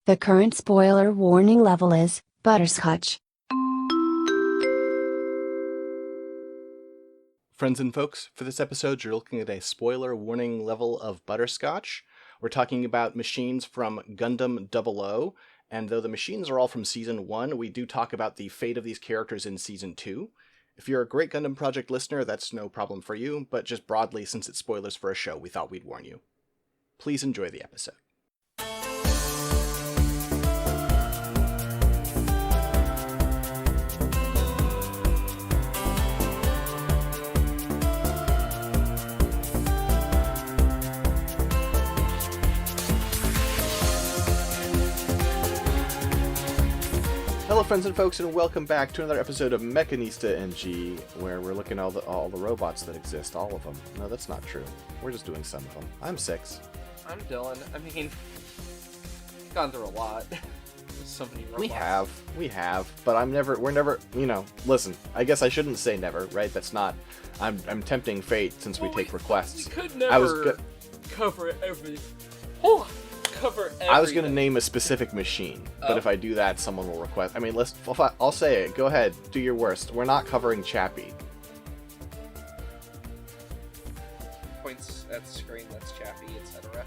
The current spoiler warning level is butterscotch. Friends and folks, for this episode, you're looking at a spoiler warning level of butterscotch. We're talking about machines from Gundam 00, and though the machines are all from Season 1, we do talk about the fate of these characters in Season 2. If you're a Great Gundam Project listener, that's no problem for you, but just broadly, since it's spoilers for a show, we thought we'd warn you. Please enjoy the episode. Hello friends and folks, and welcome back to another episode of Mechanista NG, where we're looking at all the robots that exist, all of them. No, that's not true. We're just doing some of them. I'm Six. I'm Dylan. I mean, we've gone through a lot. There's so many robots. We have, but we're never, listen, I guess I shouldn't say never, right? That's not, I'm tempting fate since we take requests. We could never cover everything. I was going to name a specific machine, but if I do that, someone will request. I mean, I'll say it. Go ahead. Do your worst. We're not covering Chappie. Points at the screen, that's Chappie, etc.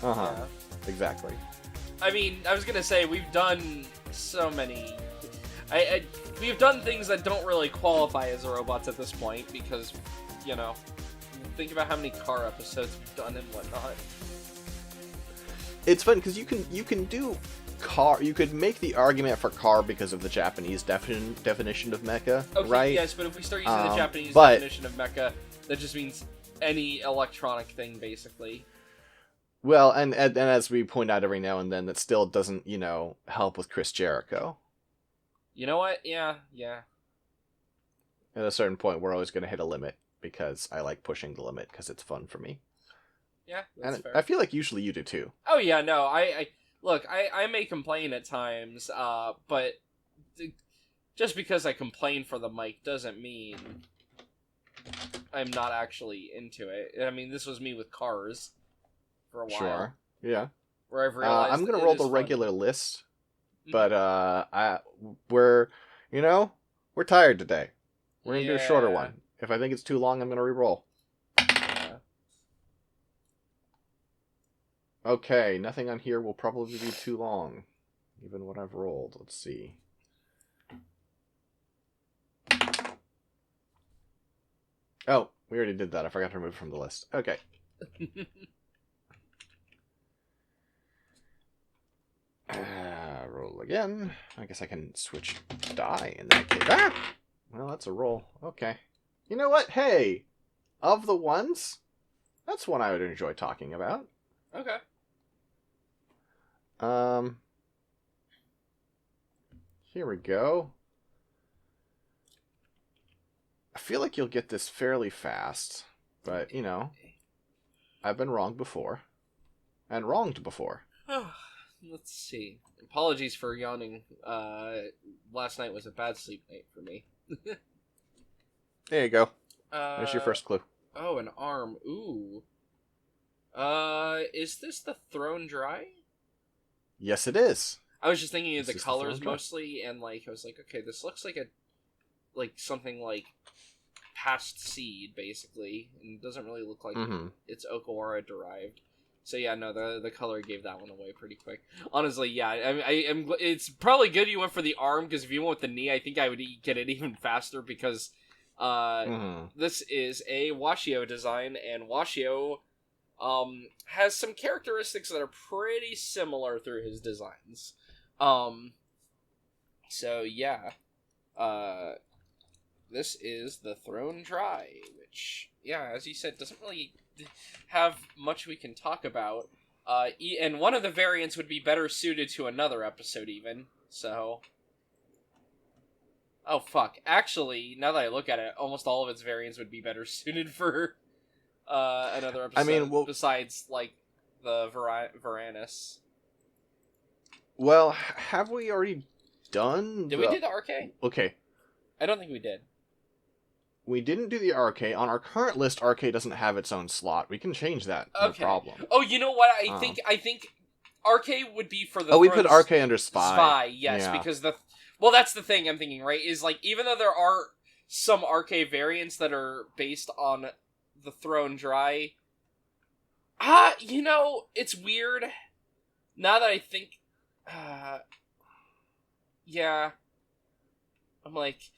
Yeah. Exactly. I mean, I was going to say, we've done so many... we've done things that don't really qualify as robots at this point, because, think about how many car episodes we've done and whatnot. It's fun because you can do car. You could make the argument for car because of the Japanese definition of mecha, okay, right? Yes, but if we start using the Japanese definition of mecha, that just means any electronic thing, basically. Well, and as we point out every now and then, that still doesn't, help with Chris Jericho. You know what? Yeah. At a certain point, we're always going to hit a limit because I like pushing the limit because it's fun for me. Yeah, that's and fair. I feel like usually you do too. Oh yeah, no, look, I may complain at times, but just because I complain for the mic doesn't mean I'm not actually into it. I mean, this was me with cars for a while. Sure. Yeah. Where I've realized I'm gonna roll the regular list, but we're tired today. We're gonna do a shorter one. If I think it's too long, I'm gonna re-roll. Okay, nothing on here will probably be too long, even what I've rolled. Let's see. Oh, we already did that. I forgot to remove it from the list. Okay. Roll again. I guess I can switch die in that case. Ah! Well, that's a roll. Okay. You know what? Hey! Of the ones, that's one I would enjoy talking about. Okay. Here we go. I feel like you'll get this fairly fast, but, I've been wrong before. And wronged before. Let's see. Apologies for yawning. Last night was a bad sleep night for me. There you go. There's your first clue. Oh, an arm. Ooh. Is this the Thrown Dry? Yes, it is. I was just thinking of the colors mostly, and I was like, okay, this looks like something like past seed, basically, and it doesn't really look like it's Okawara derived. So yeah, no, the color gave that one away pretty quick. Honestly, yeah, it's probably good you went for the arm, because if you went with the knee, I think I would get it even faster, because this is a Washio design, and Washio has some characteristics that are pretty similar through his designs. So yeah, this is the Thrown Dry, which, yeah, as you said, doesn't really have much we can talk about. And one of the variants would be better suited to another episode, even. So, oh fuck! Actually, now that I look at it, almost all of its variants would be better suited for another episode. I mean, besides the Varanus. Well, have we already done? Did we do the RK? Okay. I don't think we did. We didn't do the RK. On our current list, RK doesn't have its own slot. We can change that. No problem. Oh, you know what? I think RK would be for the. Oh, we put RK under Spy. Yes, yeah. Because well, that's the thing I'm thinking, right? Is like even though there are some RK variants that are based on the Throne Dry. It's weird. Now that I think, yeah, I'm like,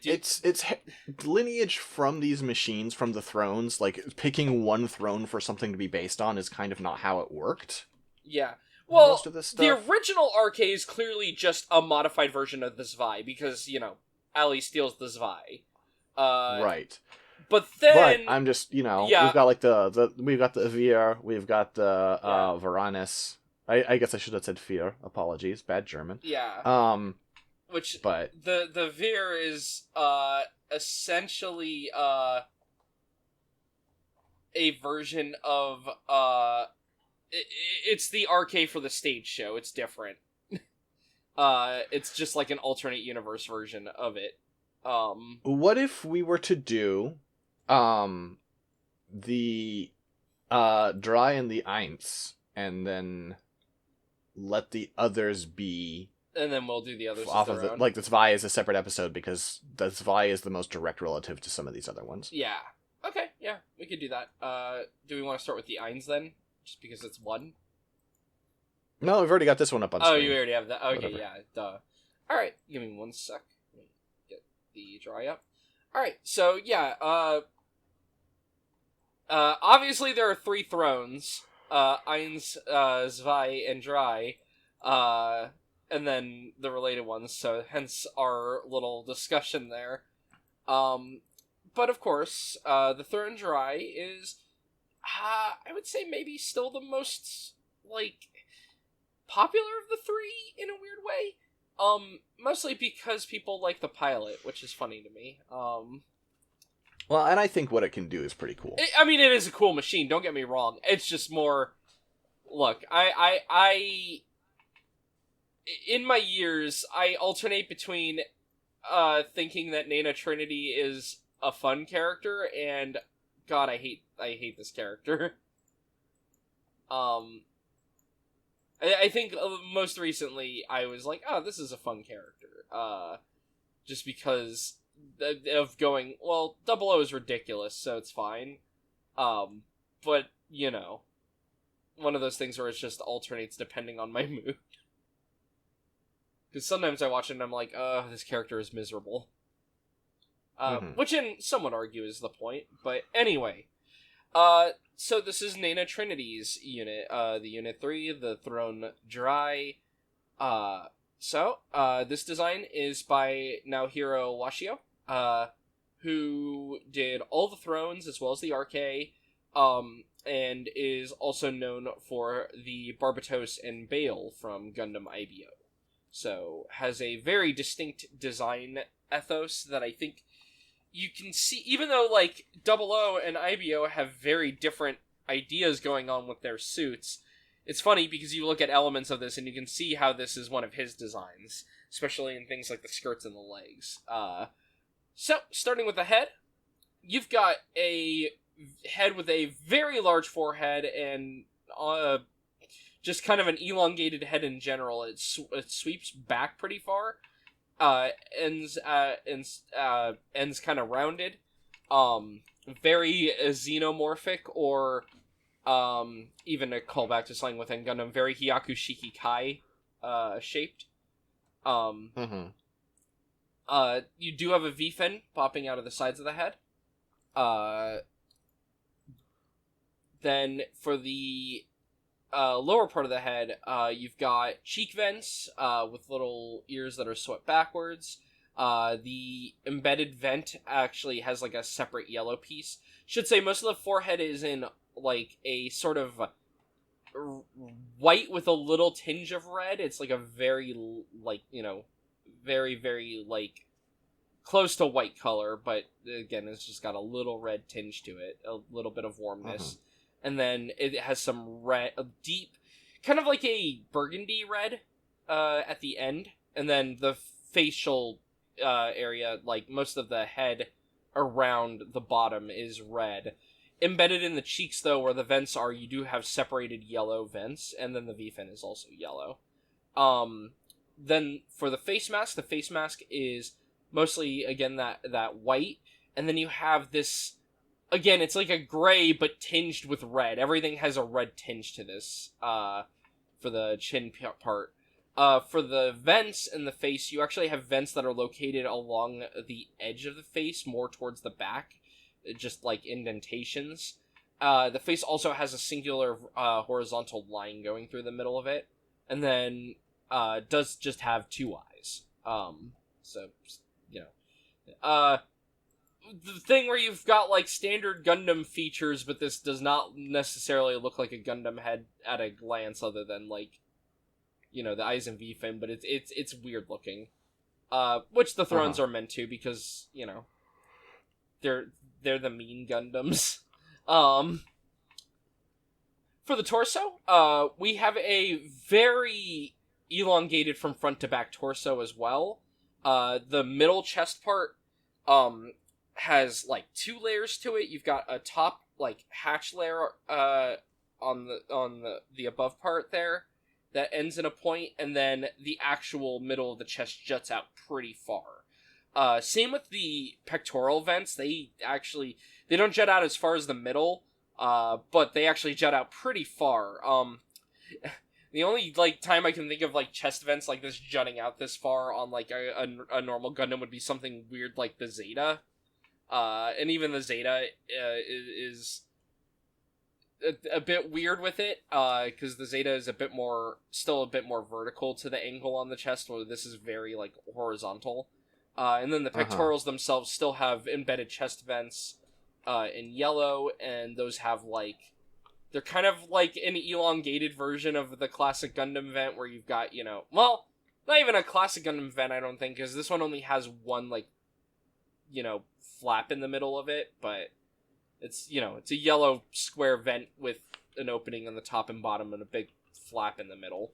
dude, it's lineage from these machines, from the thrones. Like picking one throne for something to be based on is kind of not how it worked. Yeah. Well, most of this stuff. The original RK is clearly just a modified version of the Zwei because Ali steals the Zwei. Right. But then, I'm just yeah. we've got like we've got the Avir, we've got the Varanus. I guess I should have said Fear. Apologies, bad German. Yeah. But the Veer is essentially a version of it's the RK for the stage show. It's different. It's just like an alternate universe version of it. What if we were to do the Drei and the Eins, and then let the others be, and then we'll do the others off of like the Zwei is a separate episode because the Zwei is the most direct relative to some of these other ones. Yeah. Okay. Yeah, we could do that. Do we want to start with the Eins then, just because it's one? No, we've already got this one up on screen. Oh, you already have that. Okay, Whatever. Yeah. Duh. All right, give me 1 sec. Let me get the Dry up. All right, so yeah. Obviously there are 3 thrones. Eins, Zwei, and Drei. And then the related ones, so hence our little discussion there. But of course, the Throne Dry is, I would say maybe still the most, popular of the 3 in a weird way. Mostly because people like the pilot, which is funny to me. Well, and I think what it can do is pretty cool. It is a cool machine, don't get me wrong. It's just more, look, I in my years, I alternate between thinking that Nana Trinity is a fun character and God, I hate this character. I think most recently I was like, oh, this is a fun character. Just because of going, well, 00 is ridiculous, so it's fine. But, one of those things where it just alternates depending on my mood. Because sometimes I watch it and I'm like, this character is miserable. Which some would argue is the point, but anyway. So this is Nana Trinity's unit, the Unit 3, the Throne Dry. This design is by Naohiro Washio, who did all the Thrones as well as the RK, and is also known for the Barbatos and Bale from Gundam IBO. So, has a very distinct design ethos that I think you can see, even though, 00 and IBO have very different ideas going on with their suits, it's funny because you look at elements of this and you can see how this is one of his designs, especially in things like the skirts and the legs. So, starting with the head, you've got a head with a very large forehead and just kind of an elongated head in general. It sweeps back pretty far. Ends kind of rounded. Very xenomorphic, or even a callback to something within Gundam, very Hyaku Shiki Kai shaped. You do have a V-fin popping out of the sides of the head. Then for the lower part of the head, you've got cheek vents with little ears that are swept backwards. The embedded vent actually has a separate yellow piece. Should say most of the forehead is in a sort of white with a little tinge of red. It's a very very, very close to white color, but again, it's just got a little red tinge to it, a little bit of warmness. And then it has some red, a deep, kind of like a burgundy red at the end. And then the facial area, most of the head around the bottom is red. embedded in the cheeks, though, where the vents are, you do have separated yellow vents, and then the V-fin is also yellow. Then for the face mask is mostly, again, that white, and then you have this, again, it's like a gray, but tinged with red. Everything has a red tinge to this, for the chin part. For the vents in the face, you actually have vents that are located along the edge of the face, more towards the back, just like indentations. The face also has a singular horizontal line going through the middle of it, and then does just have 2 eyes. So, you know. The thing where you've got, like, standard Gundam features, but this does not necessarily look like a Gundam head at a glance, other than, like, you know, the eyes and V-fin, but it's weird looking. Which the Thrones are meant to, because, you know, they're the mean Gundams. For the torso, we have a very elongated from front to back torso as well. The middle chest part, has, like, 2 layers to it. You've got a top, like, hatch layer, on the above part there, that ends in a point, and then the actual middle of the chest juts out pretty far. Same with the pectoral vents. They don't jut out as far as the middle, but they actually jut out pretty far. The only, like, time I can think of, like, chest vents like this jutting out this far on, like, a normal Gundam would be something weird like the Zeta. And even the Zeta is a bit weird with it, because the Zeta is still a bit more vertical to the angle on the chest, where this is very, like, horizontal. And then the pectorals themselves still have embedded chest vents in yellow, and those have, like, they're kind of like an elongated version of the classic Gundam vent, where you've got, you know, well, not even a classic Gundam vent, I don't think, because this one only has one, like, you know, flap in the middle of it, but it's, you know, it's a yellow square vent with an opening on the top and bottom and a big flap in the middle.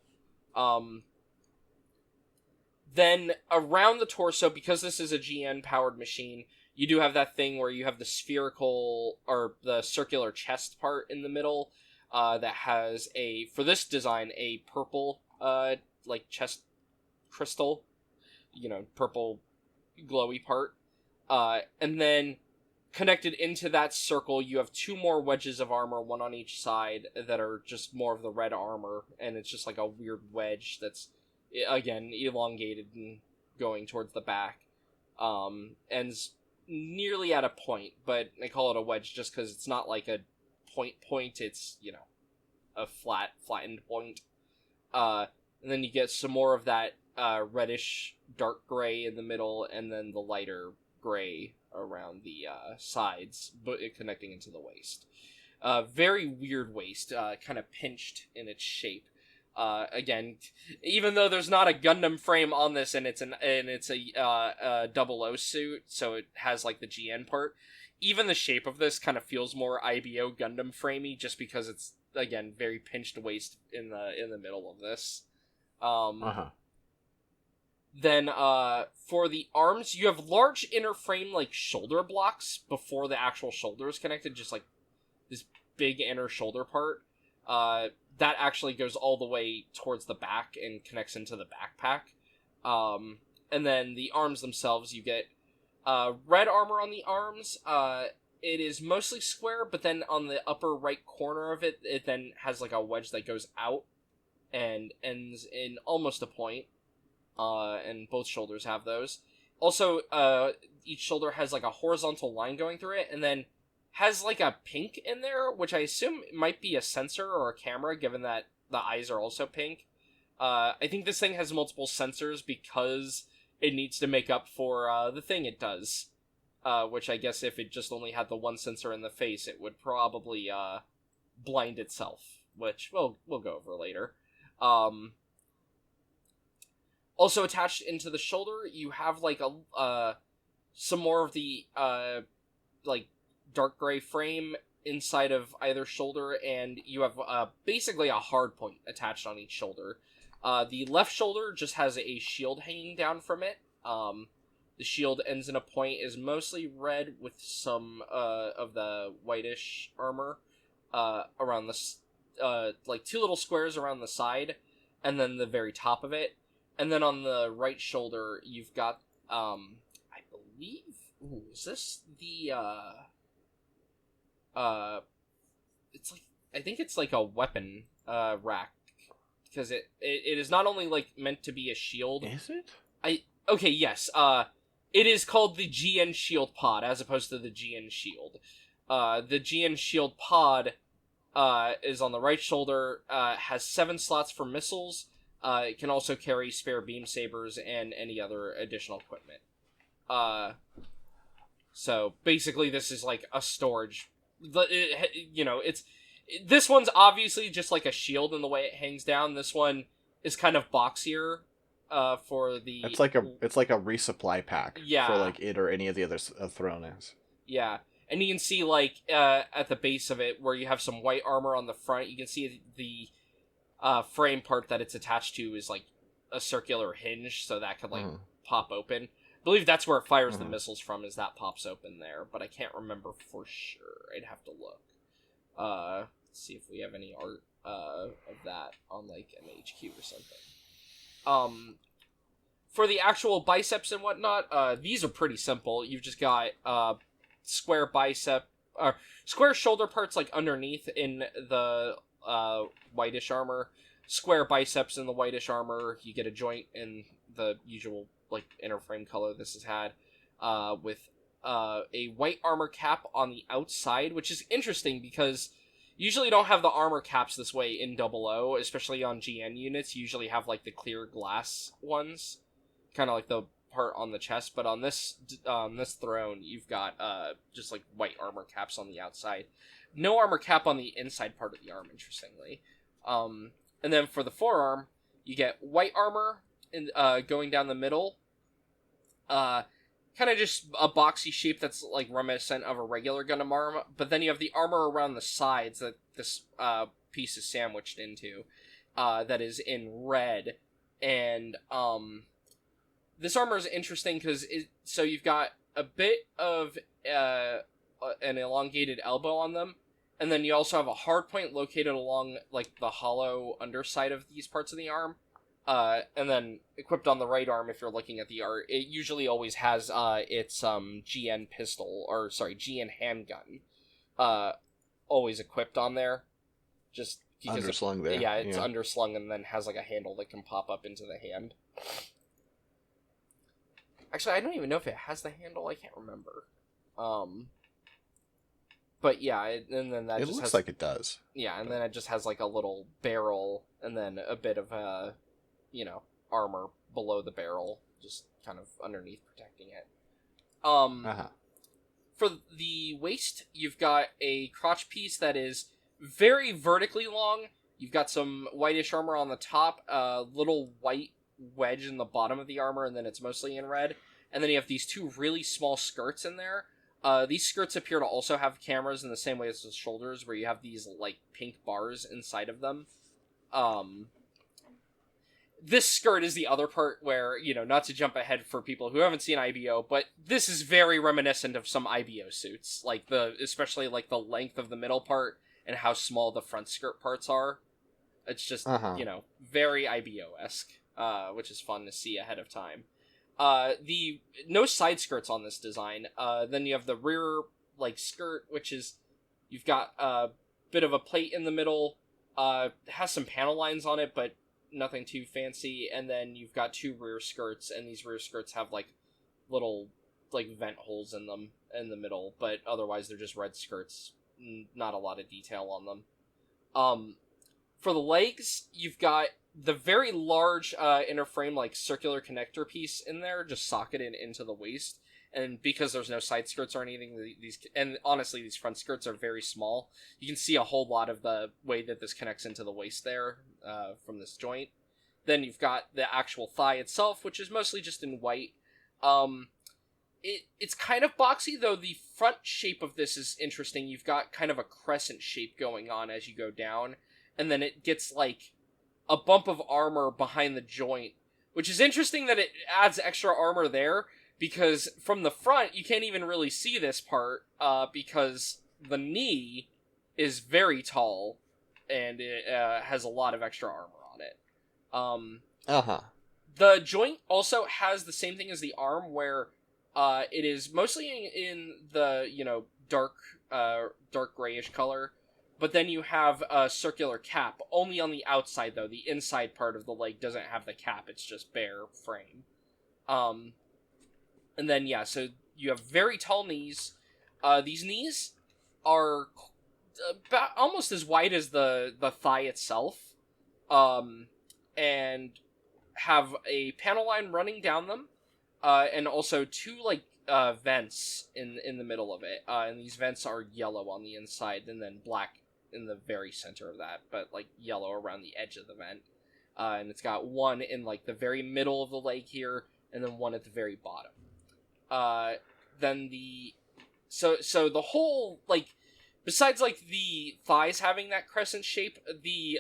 Then around the torso, because this is a GN powered machine, you do have that thing where you have the spherical, or the circular chest part in the middle, that has for this design, a purple, like, chest crystal, you know, purple glowy part. And then connected into that circle, you have 2 more wedges of armor, one on each side, that are just more of the red armor, and it's just like a weird wedge that's, again, elongated and going towards the back. Ends nearly at a point, but I call it a wedge just because it's not like a point, it's, you know, a flattened point. And then you get some more of that reddish dark gray in the middle, and then the lighter gray around the sides, but connecting into the waist. Very weird waist, kind of pinched in its shape. Again, even though there's not a Gundam frame on this, and it's a 00 suit, so it has, like, the GN part, even the shape of this kind of feels more IBO Gundam framey, just because it's, again, very pinched waist in the middle of this. Then, for the arms, you have large inner frame, like, shoulder blocks before the actual shoulder is connected, just, like, this big inner shoulder part. That actually goes all the way towards the back and connects into the backpack. And then the arms themselves, you get red armor on the arms. It is mostly square, but then on the upper right corner of it, it then has, like, a wedge that goes out and ends in almost a point. And both shoulders have those. Also, each shoulder has, like, a horizontal line going through it, and then has, like, a pink in there, which I assume might be a sensor or a camera, given that the eyes are also pink. I think this thing has multiple sensors because it needs to make up for the thing it does. Which I guess if it just only had the one sensor in the face, it would probably blind itself, which we'll go over later. Also attached into the shoulder, you have, like, some more of the like, dark gray frame inside of either shoulder, and you have basically a hard point attached on each shoulder. The left shoulder just has a shield hanging down from it, The shield ends in a point, is mostly red with some of the whitish armor around the like 2 little squares around the side, and then the very top of it. And then on the right shoulder, you've got I believe, is this the it's like, I think it's like a weapon rack, because it is not only like meant to be a shield. Is it? Okay, yes. It is called the GN Shield Pod, as opposed to the GN Shield. The GN Shield Pod is on the right shoulder, has 7 slots for missiles. It can also carry spare beam sabers and any other additional equipment. So basically this is like a storage. This one's obviously just like a shield in the way it hangs down. This one is kind of boxier. For the... It's like a resupply pack. Yeah. For like it or any of the other Thrones. Yeah. And you can see like at the base of it where you have some white armor on the front, you can see the frame part that it's attached to is like a circular hinge, so that could like pop open. I believe that's where it fires the missiles from, is that pops open there, but I can't remember for sure. I'd have to look. Let's see if we have any art of that on like an HQ or something. For the actual biceps and whatnot, these are pretty simple. You've just got square bicep, or square shoulder parts like underneath in the whitish armor, square biceps in the whitish armor. You get a joint in the usual like inner frame color this has had, with a white armor cap on the outside, which is interesting because usually don't have the armor caps this way in 00, especially on GN units. You usually have like the clear glass ones, kind of like the part on the chest, but on this throne you've got just like white armor caps on the outside, no armor cap on the inside part of the arm, interestingly. And then for the forearm you get white armor in going down the middle, kind of just a boxy shape that's like reminiscent of a regular Gundam arm, but then you have the armor around the sides that this piece is sandwiched into, that is in red. And this armor is interesting because so you've got a bit of an elongated elbow on them, and then you also have a hard point located along like the hollow underside of these parts of the arm. And then equipped on the right arm, if you're looking at the art, it usually always has its GN pistol, or sorry, GN handgun, always equipped on there. Just underslung there. Yeah, it's underslung and then has like a handle that can pop up into the hand. Actually, I don't even know if it has the handle. I can't remember. But yeah, and then that it just looks has, like it does. Yeah, and then it just has like a little barrel, and then a bit of armor below the barrel, just kind of underneath protecting it. For the waist, you've got a crotch piece that is very vertically long. You've got some whitish armor on the top, a little white wedge in the bottom of the armor, and then it's mostly in red. And then you have these 2 really small skirts in there. These skirts appear to also have cameras in the same way as the shoulders, where you have these like pink bars inside of them. This skirt is the other part where, not to jump ahead for people who haven't seen IBO, but this is very reminiscent of some IBO suits, like especially like the length of the middle part and how small the front skirt parts are. It's just, very IBO-esque, which is fun to see ahead of time. No side skirts on this design. Then you have the rear like skirt, which is, you've got a bit of a plate in the middle, has some panel lines on it, but nothing too fancy. And then you've got 2 rear skirts, and these rear skirts have like little like vent holes in them in the middle, but otherwise they're just red skirts, not a lot of detail on them. For the legs, you've got the very large inner frame like circular connector piece in there, just socketed into the waist. And because there's no side skirts or anything, and honestly these front skirts are very small, you can see a whole lot of the way that this connects into the waist there, from this joint. Then you've got the actual thigh itself, which is mostly just in white. It's kind of boxy, though the front shape of this is interesting. You've got kind of a crescent shape going on as you go down, and then it gets like a bump of armor behind the joint, which is interesting that it adds extra armor there, because from the front, you can't even really see this part, because the knee is very tall, and it has a lot of extra armor on it. The joint also has the same thing as the arm, where it is mostly in the, dark grayish color, but then you have a circular cap, only on the outside, though. The inside part of the leg doesn't have the cap, it's just bare frame. And then, so you have very tall knees. These knees are about almost as wide as the thigh itself, and have a panel line running down them, and also two, vents in the middle of it, and these vents are yellow on the inside, and then black in the very center of that, but, yellow around the edge of the vent. And it's got one in, the very middle of the leg here, and then one at the very bottom. Then so the whole, besides, the thighs having that crescent shape, the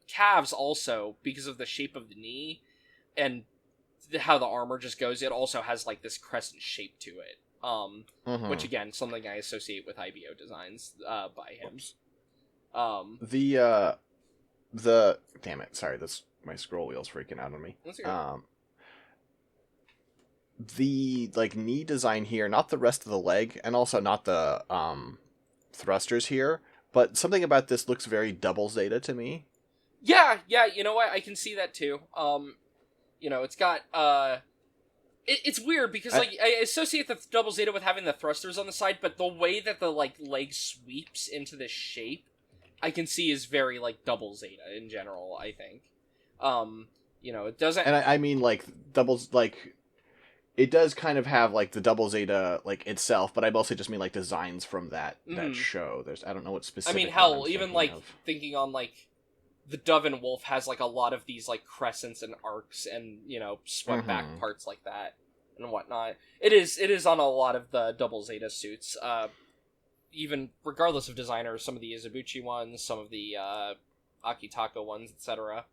calves also, because of the shape of the knee, and how the armor just goes, it also has, this crescent shape to it. Which, again, something I associate with IBO designs, by him. The damn it, sorry, my scroll wheel's freaking out on me. That's okay. The knee design here, not the rest of the leg, and also not the thrusters here, but something about this looks very double Zeta to me. Yeah, you know what, I can see that too. It's got it's weird because I associate the double Zeta with having the thrusters on the side, but the way that the leg sweeps into this shape, I can see is very double Zeta in general, I think. It doesn't, and I mean doubles, it does kind of have the double Zeta itself, but I mostly just mean designs from that show. I don't know what specific. I mean, hell, even thinking on the Dove and Wolf has a lot of these crescents and arcs and swept back parts like that and whatnot. It is on a lot of the double Zeta suits. Even regardless of designers, some of the Izubuchi ones, some of the Akitaka ones, etc.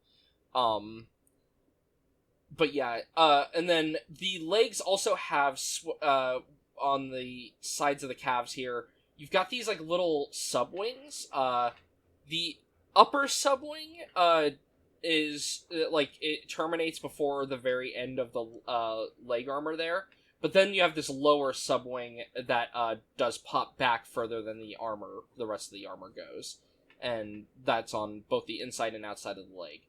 But yeah, and then the legs also have on the sides of the calves here, you've got these little subwings. The upper subwing is it terminates before the very end of the leg armor there, but then you have this lower subwing that does pop back further than the rest of the armor goes, and that's on both the inside and outside of the leg.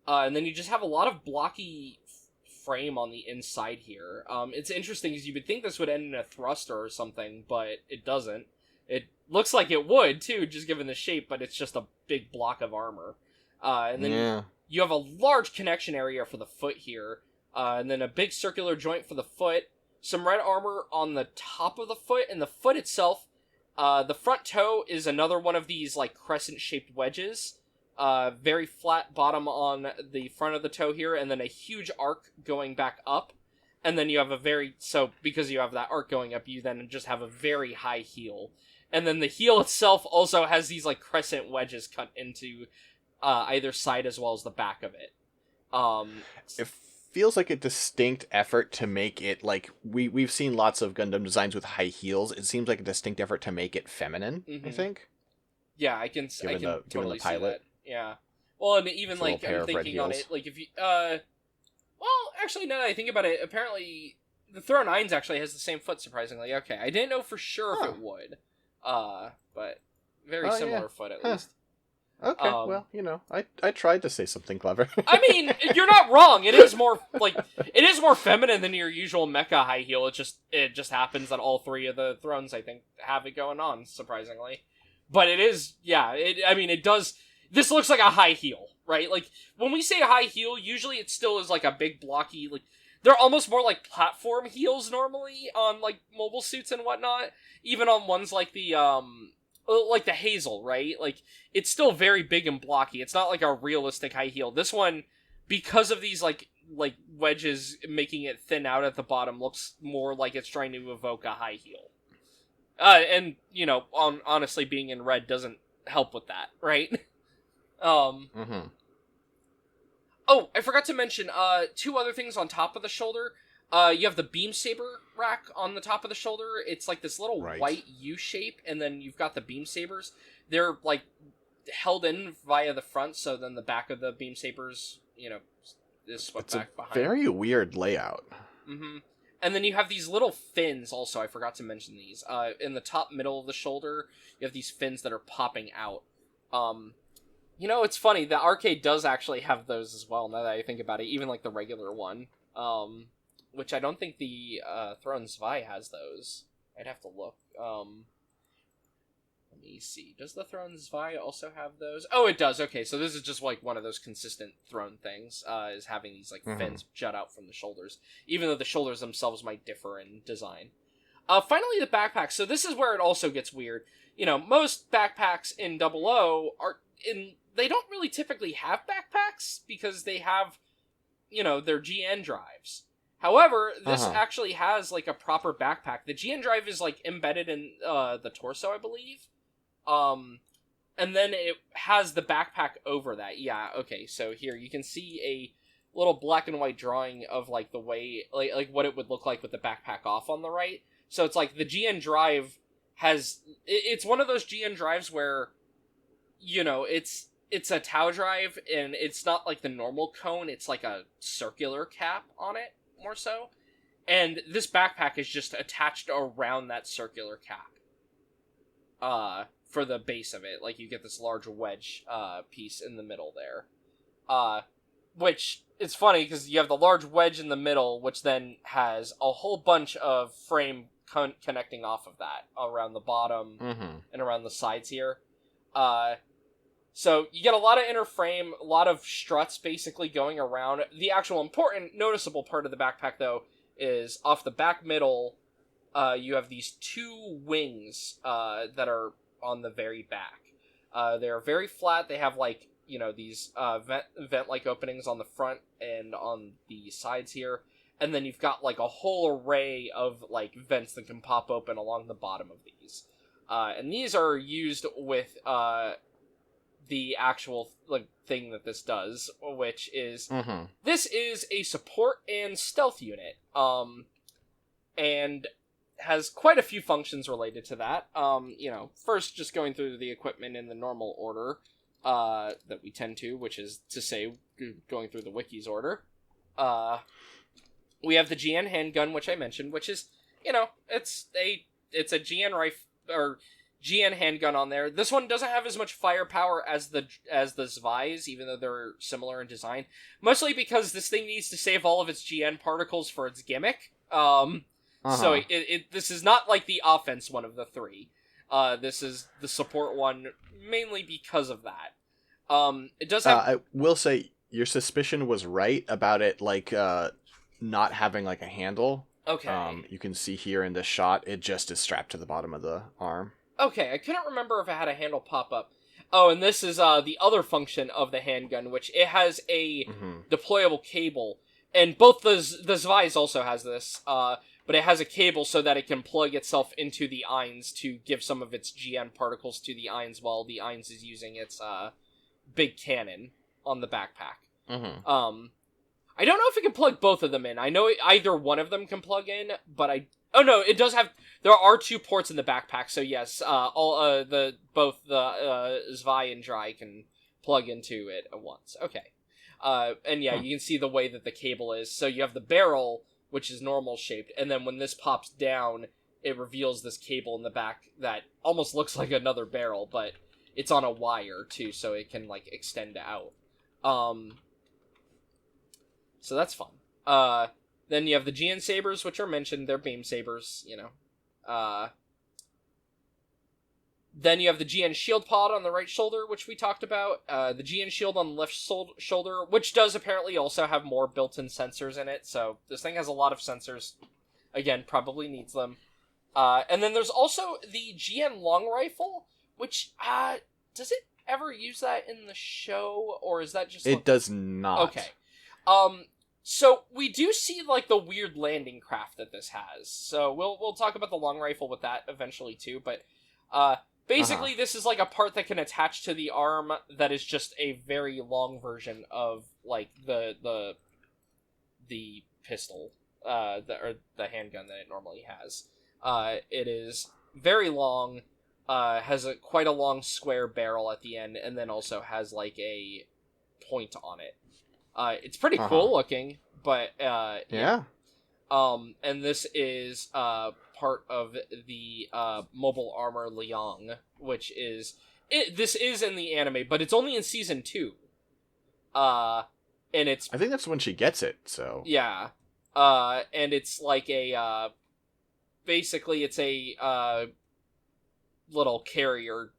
And then you just have a lot of blocky frame on the inside here. It's interesting because you would think this would end in a thruster or something, but it doesn't. It looks like it would, too, just given the shape, but it's just a big block of armor. And then you have a large connection area for the foot here, and then a big circular joint for the foot, some red armor on the top of the foot, and the foot itself, the front toe is another one of these, crescent-shaped wedges, very flat bottom on the front of the toe here, and then a huge arc going back up, and then you have because you have that arc going up, you then just have a very high heel. And then the heel itself also has these, crescent wedges cut into either side as well as the back of it. It feels like a distinct effort to make it, we've seen lots of Gundam designs with high heels. It seems like a distinct effort to make it feminine, I think. Yeah, I can totally see that. Yeah. Well, and even, I'm thinking on it, if you, well, actually, now that I think about it, apparently, the Throne Eins actually has the same foot, surprisingly. Okay, I didn't know for sure if it would. But very similar foot, at least. Okay, well, I tried to say something clever. I mean, you're not wrong. It is more feminine than your usual mecha high heel. It just happens that all three of the thrones, I think, have it going on, surprisingly. But it is, it does. This looks like a high heel, right? When we say high heel, usually it still is a big blocky, they're almost more like platform heels normally on mobile suits and whatnot. Even on ones like the Hazel, right? It's still very big and blocky. It's not a realistic high heel. This one, because of these wedges making it thin out at the bottom, looks more like it's trying to evoke a high heel. And honestly, being in red doesn't help with that, right? Oh, I forgot to mention, two other things on top of the shoulder. You have the beam saber rack on the top of the shoulder. It's like this little white U shape, and then you've got the beam sabers. They're like held in via the front, so then the back of the beam sabers, is swept back behind. Very weird layout. Mm-hmm. And then you have these little fins also. I forgot to mention these. In the top middle of the shoulder, you have these fins that are popping out. It's funny. The arcade does actually have those as well, now that I think about it. Even like the regular one. Which I don't think the Throne Zwei has those. I'd have to look. Let me see. Does the Throne Zwei also have those? Oh, it does. Okay, so this is just like one of those consistent throne things, is having these like fins jut out from the shoulders, even though the shoulders themselves might differ in design. Finally, the backpack. So this is where it also gets weird. Most backpacks in 00 they don't really typically have backpacks because they have, their GN drives. However, this actually has like a proper backpack. The GN drive is like embedded in the torso, I believe. And then it has the backpack over that. Yeah, okay, so here you can see a little black and white drawing of like the way, like what it would look like with the backpack off on the right. So it's like the GN drive it's one of those GN drives where, it's a Tau drive, and it's not like the normal cone, it's like a circular cap on it, more so. And this backpack is just attached around that circular cap. For the base of it. Like, you get this large wedge, piece in the middle there. Which, it's funny, because you have the large wedge in the middle, which then has a whole bunch of frame connecting off of that, around the bottom, and around the sides here. So, you get a lot of inner frame, a lot of struts basically going around. The actual important, noticeable part of the backpack, though, is off the back middle, you have these two wings, that are on the very back. They're very flat. They have, like, these vent-like openings on the front and on the sides here. And then you've got, like, a whole array of, like, vents that can pop open along the bottom of these. And these are used with the actual, like, thing that this does, which is... This is a support and stealth unit. And has quite a few functions related to that. First, just going through the equipment in the normal order that we tend to, which is to say, going through the wiki's order. We have the GN handgun, which I mentioned, which is, it's a GN rifle or GN handgun on there. This one doesn't have as much firepower as the Zwei's, even though they're similar in design. Mostly because this thing needs to save all of its GN particles for its gimmick. So this is not like the offense one of the three. This is the support one, mainly because of that. It does have... I will say, your suspicion was right about it, like, not having, like, a handle. Okay. You can see here in this shot, it just is strapped to the bottom of the arm. Okay, I couldn't remember if it had a handle pop up. Oh, and this is the other function of the handgun, which it has a deployable cable. And both the Zwei's also has this, but it has a cable so that it can plug itself into the Eins to give some of its GN particles to the Eins while the Eins is using its big cannon on the backpack. I don't know if it can plug both of them in. I know either one of them can plug in, but oh no, it does have... There are two ports in the backpack, so yes, both the Zwei and Drei can plug into it at once. Okay. And yeah, you can see the way that the cable is. So you have the barrel, which is normal shaped, and then when this pops down, it reveals this cable in the back that almost looks like another barrel, but it's on a wire too, so it can like extend out. So that's fun. Then you have the GN sabers, which are mentioned. They're beam sabers, Then you have the GN shield pod on the right shoulder, which we talked about. The GN shield on the left shoulder, which does apparently also have more built-in sensors in it. So this thing has a lot of sensors. Again, probably needs them. And then there's also the GN long rifle, which, does it ever use that in the show? Or is that just... It does not. Okay. So we do see, like, the weird landing craft that this has. So we'll talk about the long rifle with that eventually, too. But, basically, this is, like, a part that can attach to the arm that is just a very long version of, like, the pistol, the handgun that it normally has. It is very long, has quite a long square barrel at the end, and then also has like a point on it. It's pretty cool looking, but yeah. And this is part of the mobile armor Liang, which is this is in the anime, but it's only in season 2. And it's I think that's when she gets it. So yeah, and it's like a basically it's a little carrier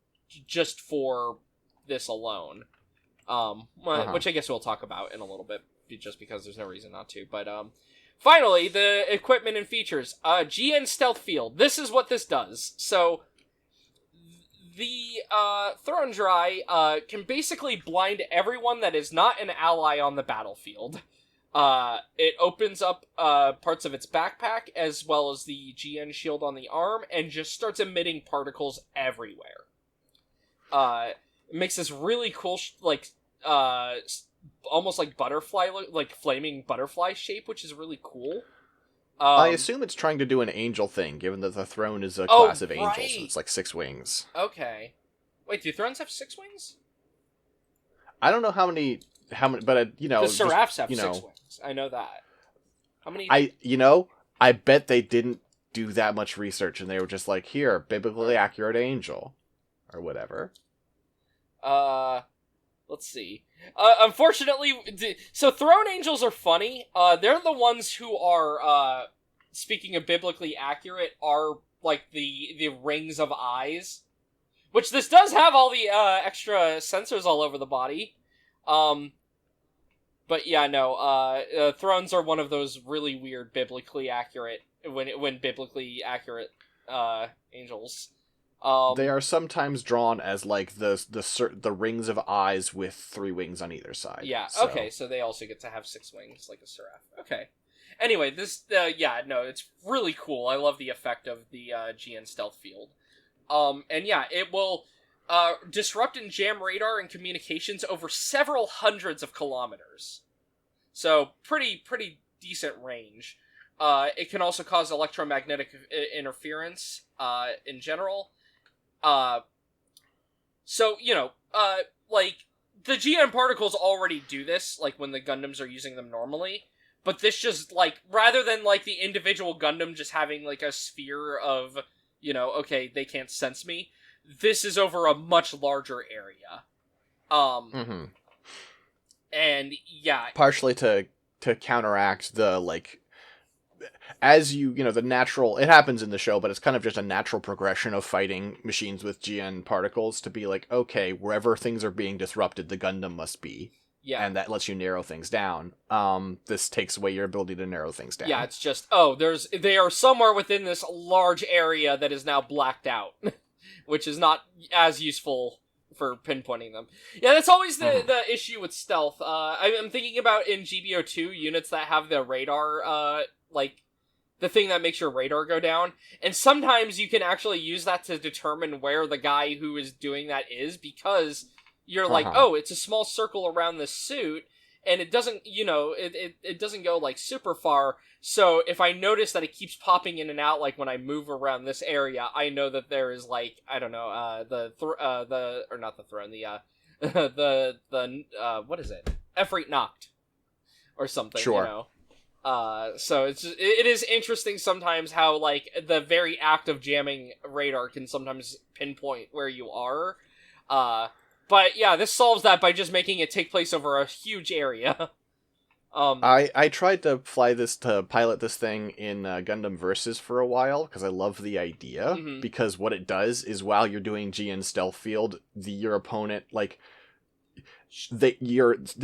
just for this alone. Which I guess we'll talk about in a little bit, just because there's no reason not to. But finally, the equipment and features. GN Stealth Field. This is what this does. So the Thrown Dry can basically blind everyone that is not an ally on the battlefield. It opens up parts of its backpack as well as the GN shield on the arm and just starts emitting particles everywhere. It makes this really cool, almost like butterfly, like flaming butterfly shape, which is really cool. I assume it's trying to do an angel thing, given that the throne is a class of angels, and it's like 6 wings. Okay. Wait, do thrones have 6 wings? I don't know how many, but the Seraphs have 6 wings. I know that. How many? I bet they didn't do that much research, and they were just like, here, biblically accurate angel, or whatever. Let's see. Unfortunately, so throne angels are funny. They're the ones who are, speaking of biblically accurate, are like the rings of eyes, which this does have all the extra sensors all over the body. But yeah, no. Thrones are one of those really weird biblically accurate when biblically accurate angels. They are sometimes drawn as like the rings of eyes with 3 wings on either side. Yeah. So. Okay. So they also get to have 6 wings, like a seraph. Okay. Anyway, this it's really cool. I love the effect of the GN stealth field. And yeah, it will disrupt and jam radar and communications over several hundreds of kilometers. So pretty decent range. It can also cause electromagnetic interference in general. So, like, the GN particles already do this, like, when the Gundams are using them normally, but this just, like, rather than, like, the individual Gundam just having, like, a sphere of, okay, they can't sense me, this is over a much larger area. And, yeah. Partially to counteract the, like, as the natural, it happens in the show, but it's kind of just a natural progression of fighting machines with GN particles to be like, okay, wherever things are being disrupted, the Gundam must be. Yeah. And that lets you narrow things down. This takes away your ability to narrow things down. Yeah, it's just, they are somewhere within this large area that is now blacked out, which is not as useful for pinpointing them. Yeah, that's always the issue with stealth. I'm thinking about in GBO2 units that have the radar, like, the thing that makes your radar go down, and sometimes you can actually use that to determine where the guy who is doing that is, because you're like, oh, it's a small circle around the suit, and it doesn't, it doesn't go, like, super far, so if I notice that it keeps popping in and out, like, when I move around this area, I know that there is, like, I don't know, what is it? F-rate knocked. Or something, Sure. So it is interesting sometimes how, like, the very act of jamming radar can sometimes pinpoint where you are. But yeah, this solves that by just making it take place over a huge area. I tried to pilot this thing in Gundam Versus for a while, because I love the idea, because what it does is while you're doing GN stealth field, your opponent, like, they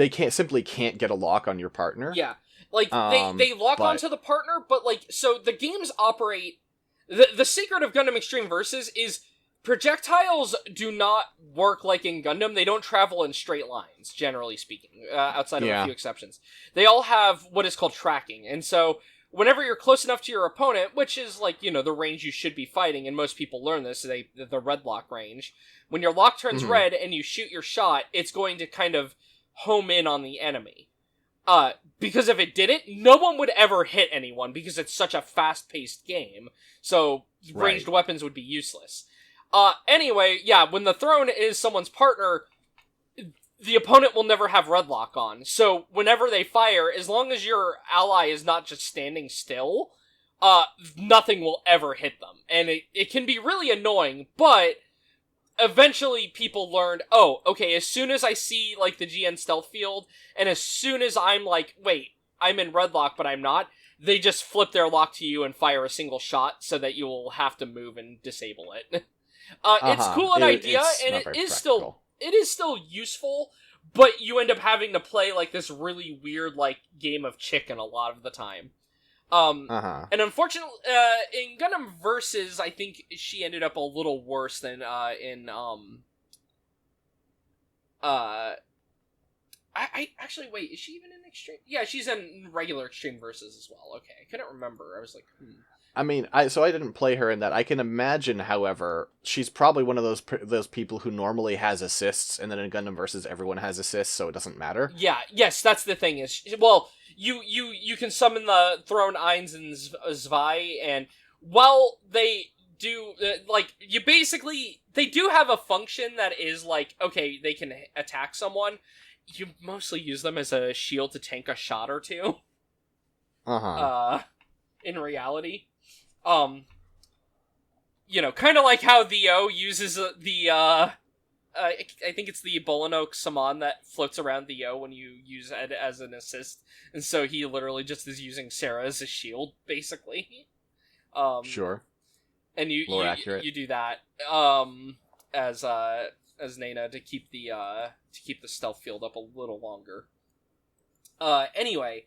can't get a lock on your partner. Yeah. Like, they lock onto the partner, but, like, so the games operate... The secret of Gundam Extreme Versus is projectiles do not work like in Gundam. They don't travel in straight lines, generally speaking, outside of a few exceptions. They all have what is called tracking, and so whenever you're close enough to your opponent, which is, like, the range you should be fighting, and most people learn this, the red lock range, when your lock turns red and you shoot your shot, it's going to kind of home in on the enemy. Because if it didn't, no one would ever hit anyone because it's such a fast-paced game. So ranged weapons would be useless. Anyway, yeah, when the throne is someone's partner, the opponent will never have red lock on. So whenever they fire, as long as your ally is not just standing still, nothing will ever hit them. And it can be really annoying, but eventually people learned, oh, okay, as soon as I see, like, the GN stealth field, and as soon as I'm like, wait, I'm in red lock, but I'm not, they just flip their lock to you and fire a single shot so that you will have to move and disable it. It's cool an idea, and it is still useful, but you end up having to play, like, this really weird, like, game of chicken a lot of the time. And unfortunately, in Gundam Versus, I think she ended up a little worse than, I actually, wait, is she even in Extreme? Yeah, she's in regular Extreme Versus as well. Okay, I couldn't remember. I was like, I mean, I didn't play her in that. I can imagine, however, she's probably one of those people who normally has assists, and then in Gundam Versus, everyone has assists, so it doesn't matter. Yeah, yes, that's the thing, is, well, you can summon the Throne Eins and Zwei, and while they do, like, they do have a function that is, like, okay, they can attack someone, you mostly use them as a shield to tank a shot or two. In reality. You know, kind of like how the O uses I think it's the Bolinoak Saman that floats around the O when you use it as an assist, and so he literally just is using Sarah as a shield, basically. Sure. And you do that, as Nana to keep the stealth field up a little longer. Anyway,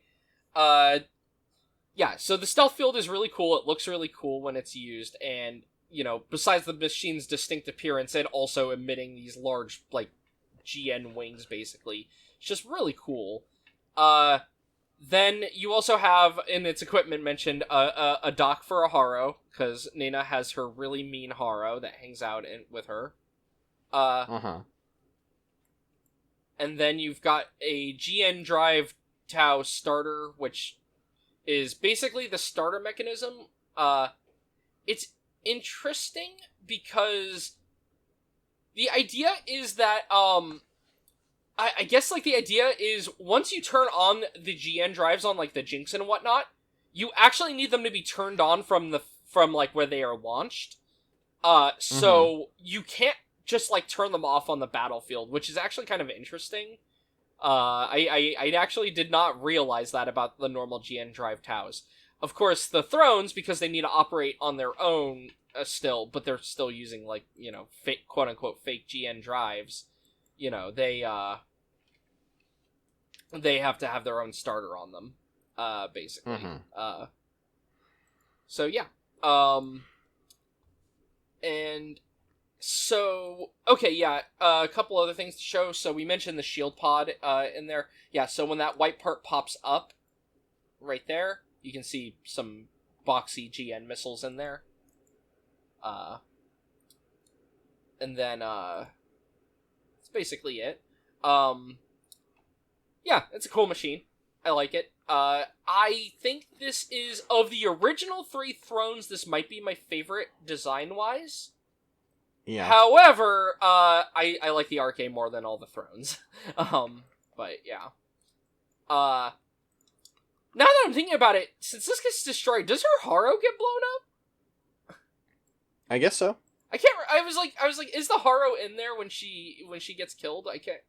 yeah, so the stealth field is really cool. It looks really cool when it's used, and, you know, besides the machine's distinct appearance and also emitting these large, like, GN wings, basically, it's just really cool. Then you also have, in its equipment mentioned, a dock for a Haro, because Nana has her really mean Haro that hangs out with her. And then you've got a GN Drive Tau starter, which is basically the starter mechanism. It's interesting because the idea is that, I guess, like, the idea is once you turn on the GN drives on, like, the Jinx and whatnot, you actually need them to be turned on from like, where they are launched. So you can't just, like, turn them off on the battlefield, which is actually kind of interesting. I actually did not realize that about the normal GN drive Taus. Of course, the Thrones, because they need to operate on their own still, but they're still using, like, you know, fake, quote-unquote fake GN drives, you know, they have to have their own starter on them, basically. So, yeah. And so, okay, yeah, a couple other things to show. So we mentioned the shield pod in there. Yeah, so when that white part pops up right there, you can see some boxy GN missiles in there. And then, that's basically it. Yeah, it's a cool machine. I like it. I think this is, of the original 3 Thrones, this might be my favorite design-wise. Yeah. However, I like the RK more than all the Thrones. But yeah. Now that I'm thinking about it, since this gets destroyed, does her Haro get blown up? I guess so. I was like, is the Haro in there when she gets killed? I can't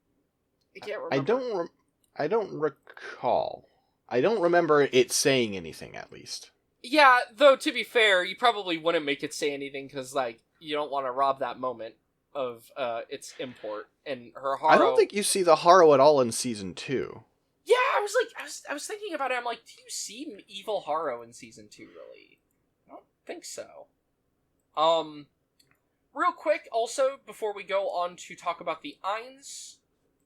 remember. I don't recall. I don't remember it saying anything, at least. Yeah, though, to be fair, you probably wouldn't make it say anything, because, like, you don't want to rob that moment of its import. And her Haro... I don't think you see the Haro at all in Season 2. Yeah, I was thinking about it, I'm like, do you see evil Haro in Season 2, really? I don't think so. Real quick, also, before we go on to talk about the Eins,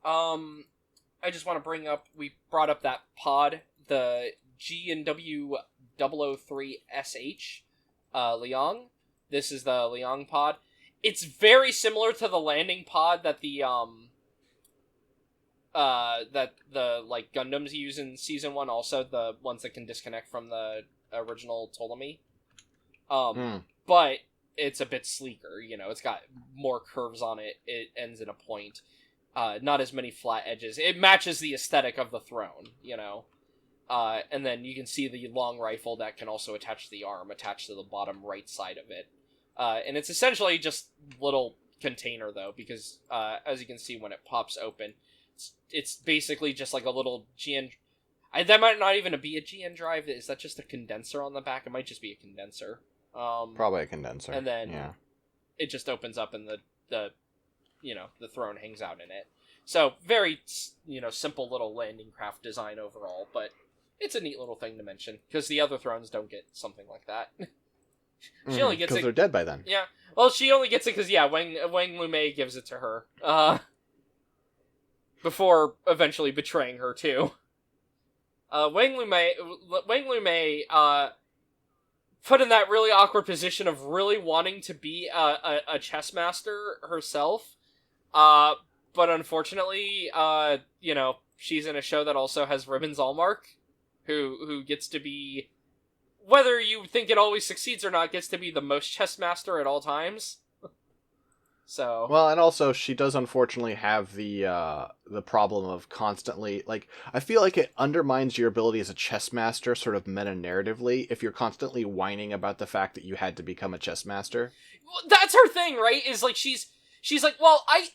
I just want to bring up, we brought up that pod, the G&W 003SH, Liang. This is the Liang pod. It's very similar to the landing pod that the that the like Gundams you use in season 1, also the ones that can disconnect from the original Ptolemy. But it's a bit sleeker, you know, it's got more curves on it, it ends in a point. Not as many flat edges. It matches the aesthetic of the throne, you know. And then you can see the long rifle that can also attach to the arm, attached to the bottom right side of it. And it's essentially just little container, though, because as you can see when it pops open, it's basically just like a little GN... that might not even be a GN drive. Is that just a condenser on the back? It might just be a condenser. Probably a condenser. And then it just opens up and the you know, the throne hangs out in it. So very, you know, simple little landing craft design overall, but it's a neat little thing to mention, because the other thrones don't get something like that. She only gets it... because they're dead by then. Yeah. Well, she only gets it because, yeah, Wang Lumei gives it to her. Before eventually betraying her, too. Wang Lumei, put in that really awkward position of really wanting to be a chess master herself. But unfortunately, you know, she's in a show that also has Ribbons Allmark, who gets to be, whether you think it always succeeds or not, gets to be the most chess master at all times. So well, and also she does unfortunately have the problem of constantly, like, I feel like it undermines your ability as a chess master sort of meta-narratively if you're constantly whining about the fact that you had to become a chess master. Well, that's her thing, right? Is like she's like, well, I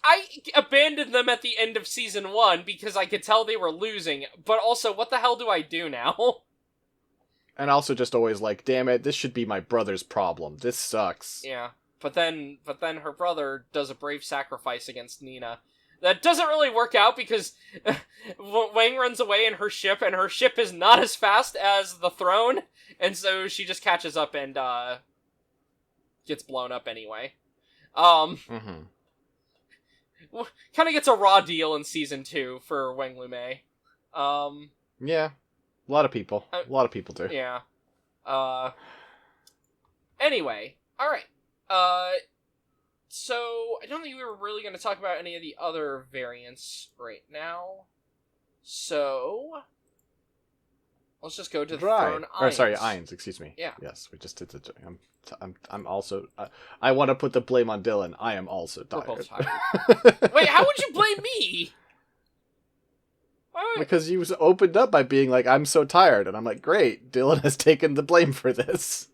abandoned them at the end of season 1 because I could tell they were losing, but also, what the hell do I do now? And also just always like, damn it, this should be my brother's problem. This sucks. Yeah. But then her brother does a brave sacrifice against Nina. That doesn't really work out because Wang runs away in her ship, and her ship is not as fast as the throne, and so she just catches up and gets blown up anyway. Kind of gets a raw deal in season 2 for Wang Lumei. Yeah, a lot of people do. Yeah. Anyway, all right. So I don't think we were really going to talk about any of the other variants right now. So let's just go to the throne. Or sorry, Eins. Excuse me. Yeah. Yes, we just did the. I'm also. I want to put the blame on Dylan. I am also tired. We're both tired. Wait, how would you blame me? Because you opened up by being like, "I'm so tired," and I'm like, "Great, Dylan has taken the blame for this."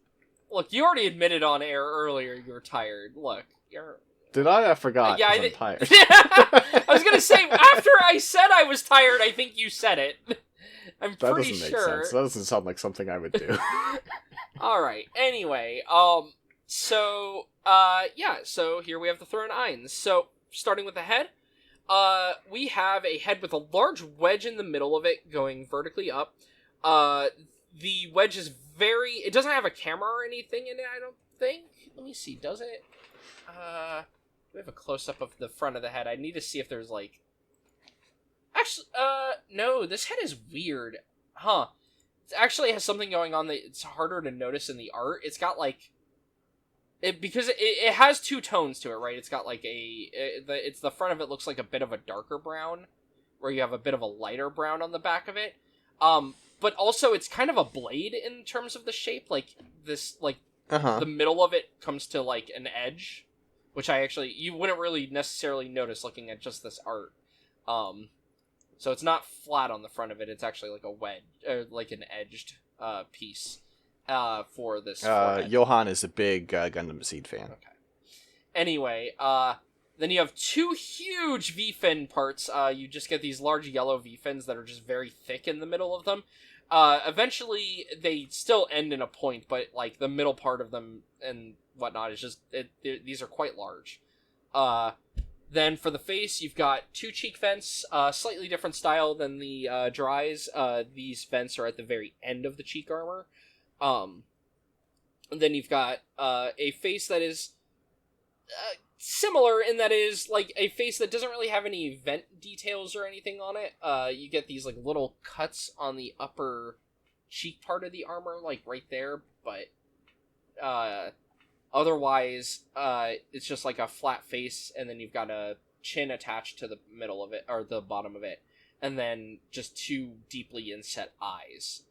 Look, you already admitted on air earlier you were tired. Look, you're... Did I? I forgot. Yeah, I'm tired. I was gonna say, after I said I was tired, I think you said it. I'm pretty sure. That doesn't make sense. That doesn't sound like something I would do. Alright, anyway, so here we have the throne Eins. So, starting with the head, we have a head with a large wedge in the middle of it, going vertically up. The wedge is it doesn't have a camera or anything in it, I don't think. Let me see, does it? We have a close-up of the front of the head. I need to see if there's, like... Actually, no, this head is weird. Huh. It actually has something going on that it's harder to notice in the art. It's got, like... Because it has two tones to it, right? It's got, like, it's the front of it looks like a bit of a darker brown, where you have a bit of a lighter brown on the back of it. But also, it's kind of a blade in terms of the shape. Like, this, like, the middle of it comes to, like, an edge. Which you wouldn't really necessarily notice looking at just this art. So it's not flat on the front of it. It's actually like a wedge, like an edged piece for this forehead. Johan is a big Gundam Seed fan. Okay. Anyway, then you have two huge V-fin parts. You just get these large yellow V-fins that are just very thick in the middle of them. Eventually, they still end in a point, but, like, the middle part of them and whatnot is just... these are quite large. Then, for the face, you've got two cheek vents, slightly different style than the Dries. These vents are at the very end of the cheek armor. And then you've got a face that is... similar in that it is like a face that doesn't really have any vent details or anything on it. You get these like little cuts on the upper cheek part of the armor, like right there, but otherwise it's just like a flat face, and then you've got a chin attached to the middle of it, or the bottom of it. and then just 2 deeply inset eyes.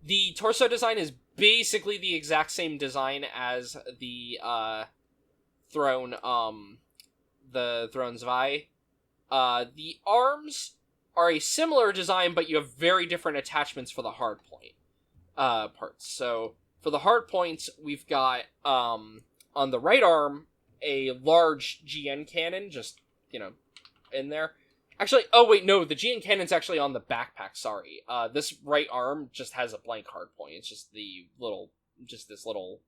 The torso design is basically the exact same design as the throne, the Throne Zwei. The arms are a similar design, but you have very different attachments for the hardpoint parts. So for the hardpoints, we've got on the right arm a large GN cannon, just in there. Actually, oh wait, no, the GN cannon's actually on the backpack. Sorry, this right arm just has a blank hardpoint. It's just this little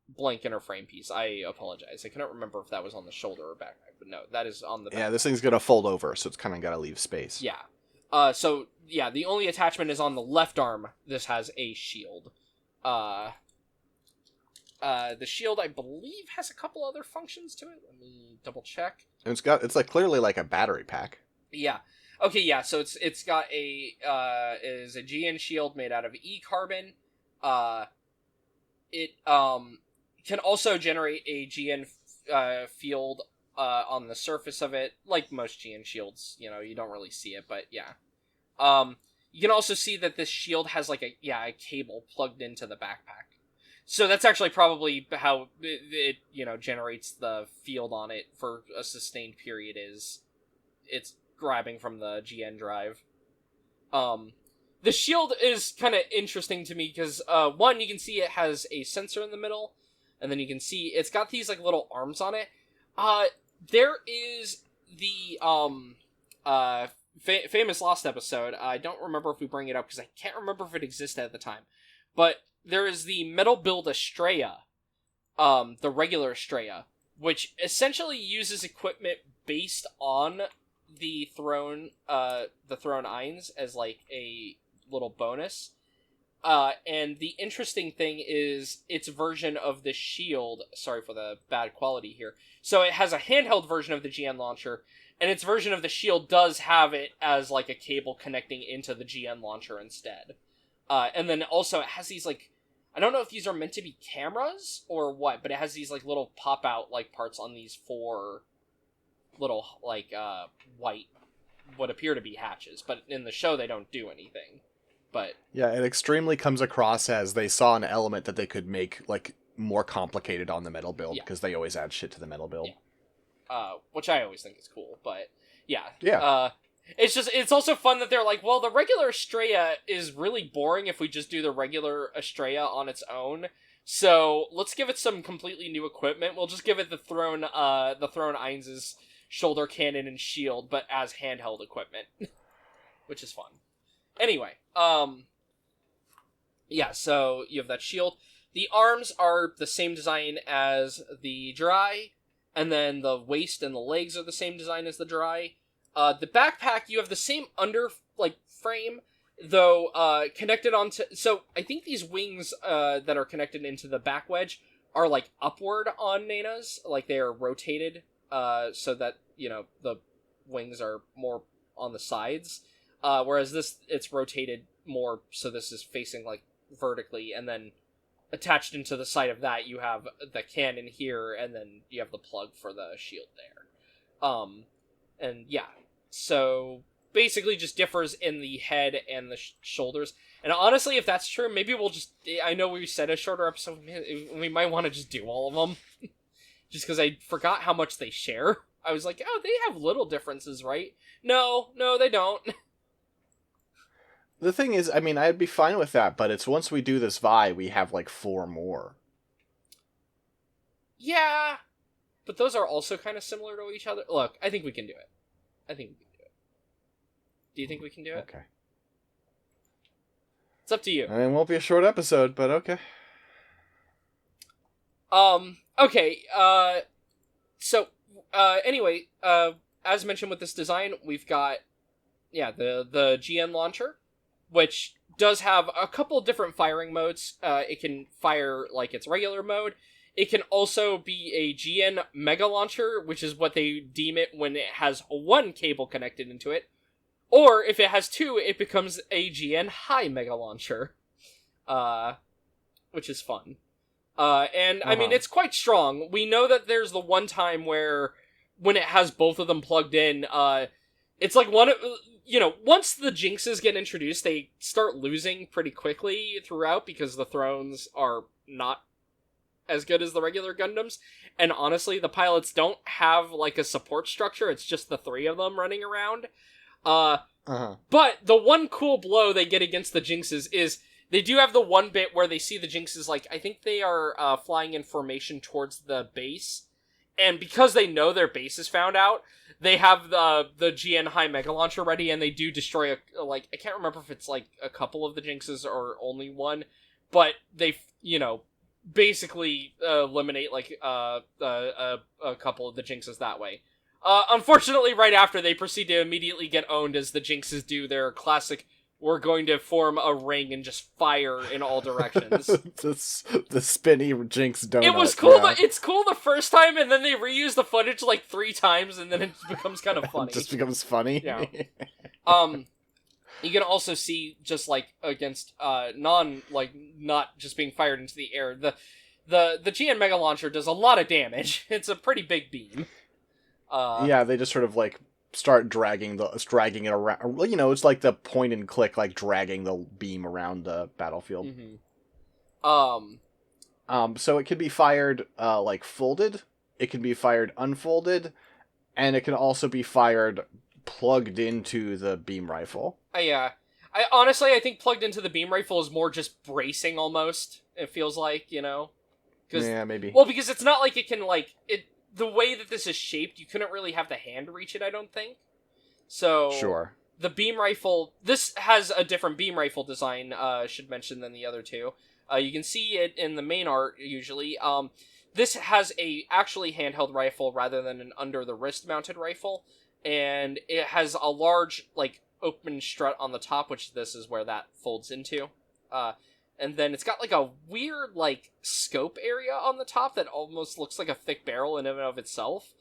blank inner frame piece. I apologize. I cannot remember if that was on the shoulder or backpack, but no, that is on the backpack. Yeah, this thing's gonna fold over, so it's kind of gotta leave space. Yeah. So yeah, the only attachment is on the left arm. This has a shield. The shield, I believe, has a couple other functions to it. Let me double check. And it's like clearly like a battery pack. Yeah. Okay. Yeah. So it's got a GN shield made out of E-carbon. It can also generate a GN field on the surface of it, like most GN shields. You don't really see it, but yeah. You can also see that this shield has like a cable plugged into the backpack. So that's actually probably how it generates the field on it for a sustained period. Is it's grabbing from the GN drive. The shield is kind of interesting to me because one, you can see it has a sensor in the middle, and then you can see it's got these like little arms on it. There is the famous Lost episode. I don't remember if we bring it up because I can't remember if it existed at the time, but there is the metal build Estrella, the regular Estrella, which essentially uses equipment based on the throne Eins as like a little bonus. And the interesting thing is its version of the shield. Sorry for the bad quality here. So it has a handheld version of the GN launcher, and its version of the shield does have it as like a cable connecting into the GN launcher instead. And then also it has these like, I don't know if these are meant to be cameras or what, but it has these like little pop out like parts on these 4 little like white, what appear to be hatches, but in the show they don't do anything. But yeah, it extremely comes across as they saw an element that they could make like more complicated on the metal build, because they always add shit to the metal build. Yeah. Which I always think is cool, but yeah. Yeah. It's also fun that they're like, well, the regular Estrella is really boring if we just do the regular Estrella on its own. So let's give it some completely new equipment. We'll just give it the Throne Eins's shoulder cannon and shield, but as handheld equipment, which is fun. Anyway, yeah. So you have that shield. The arms are the same design as the Drei, and then the waist and the legs are the same design as the Drei. The backpack, you have the same frame, though connected onto. So I think these wings that are connected into the back wedge are like upward on Nana's, like they are rotated, so that the wings are more on the sides. Whereas this, it's rotated more, so this is facing like vertically, and then attached into the side of that you have the cannon here, and then you have the plug for the shield there. And yeah. So basically just differs in the head and the shoulders. And honestly, if that's true, maybe we'll just, I know we said a shorter episode, we might want to just do all of them. Just because I forgot how much they share. I was like, oh, they have little differences, right? No, they don't. The thing is, I mean, I'd be fine with that, but it's once we do this Vi, we have like 4 more. Yeah, but those are also kind of similar to each other. Look, I think we can do it. Do you think we can do it? Okay. It's up to you. I mean, it won't be a short episode, but okay. Okay, so, anyway, as mentioned with this design, we've got, the GN launcher, which does have a couple different firing modes. It can fire like its regular mode. It can also be a GN Mega Launcher, which is what they deem it when it has 1 cable connected into it. Or, if it has 2, it becomes a GN High Mega Launcher. Which is fun. And, I mean, it's quite strong. We know that there's the one time where, when it has both of them plugged in, it's like once the Jinxes get introduced, they start losing pretty quickly throughout because the Thrones are not as good as the regular Gundams. And honestly, the pilots don't have, like, a support structure. It's just the three of them running around. But the one cool blow they get against the Jinxes is they do have the one bit where they see the Jinxes, like, I think they are flying in formation towards the base. And because they know their base is found out, they have the GN High Mega Launcher ready, and they do destroy, I can't remember if it's, like, a couple of the Jinxes or only one, but they, basically eliminate, like, a couple of the Jinxes that way. Unfortunately, right after, they proceed to immediately get owned as the Jinxes do their classic, we're going to form a ring and just fire in all directions. the spinny Jinx donut. It was cool. Yeah. It's cool the first time, and then they reuse the footage like 3 times, and then it becomes kind of funny. It just becomes funny. Yeah. You can also see just like against not just being fired into the air. The GN Mega Launcher does a lot of damage. It's a pretty big beam. Yeah, they just sort of like start dragging it around. It's like the point and click, like dragging the beam around the battlefield. Mm-hmm. So it can be fired like folded. It can be fired unfolded, and it can also be fired plugged into the beam rifle. Yeah. I honestly think plugged into the beam rifle is more just bracing almost. It feels like, Yeah, maybe. Well, because it's not like it can the way that this is shaped, you couldn't really have the hand reach it, I don't think. So sure. The beam rifle, this has a different beam rifle design, should mention, than the other two. You can see it in the main art usually. This has a actually handheld rifle rather than an under the wrist mounted rifle. And it has a large, like, open strut on the top, which this is where that folds into. And then it's got, like, a weird, like, scope area on the top that almost looks like a thick barrel in and of itself.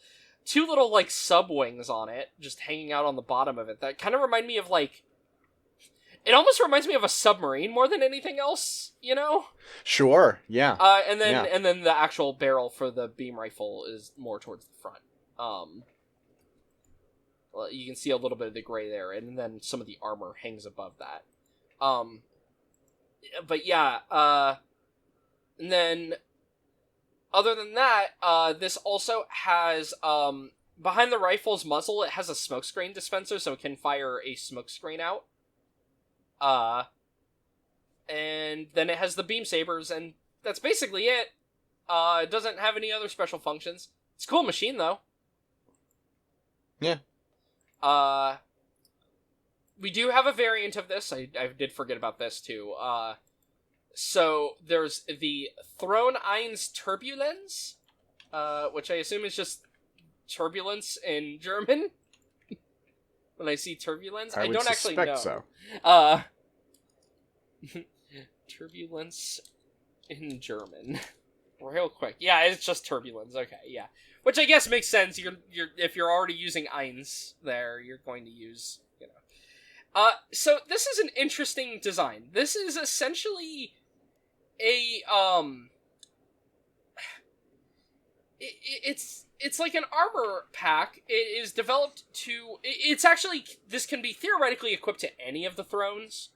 2 little, like, sub-wings on it, just hanging out on the bottom of it, that kind of remind me of, like... It almost reminds me of a submarine more than anything else, Sure, yeah. And then the actual barrel for the beam rifle is more towards the front. Well, you can see a little bit of the gray there, and then some of the armor hangs above that. But yeah, and then, other than that, this also has, behind the rifle's muzzle, it has a smokescreen dispenser, so it can fire a smokescreen out. And then it has the beam sabers, and that's basically it. It doesn't have any other special functions. It's a cool machine, though. Yeah. We do have a variant of this. I did forget about this, too. So, there's the Eins Turbulenz, which I assume is just turbulence in German. When I see turbulence, I don't actually know. So. Turbulence in German. Real quick. Yeah, it's just turbulence. Okay, yeah. Which I guess makes sense. You're if you're already using Eins there, you're going to use, So this is an interesting design. This is essentially a it's like an armor pack. It is developed to... It's actually... This can be theoretically equipped to any of the thrones.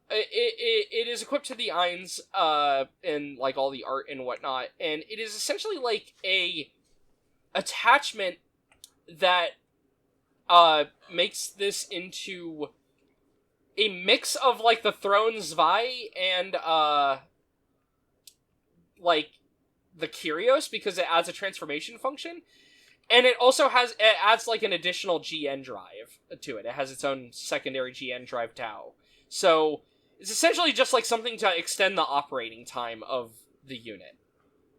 It is equipped to the Eins, and, like, all the art and whatnot. And it is essentially, like, a attachment that, makes this into a mix of, like, the Throne Zwei and, like, the Kyrios, because it adds a transformation function. And it also adds, like, an additional GN drive to it. It has its own secondary GN drive Tau. So, it's essentially just, like, something to extend the operating time of the unit.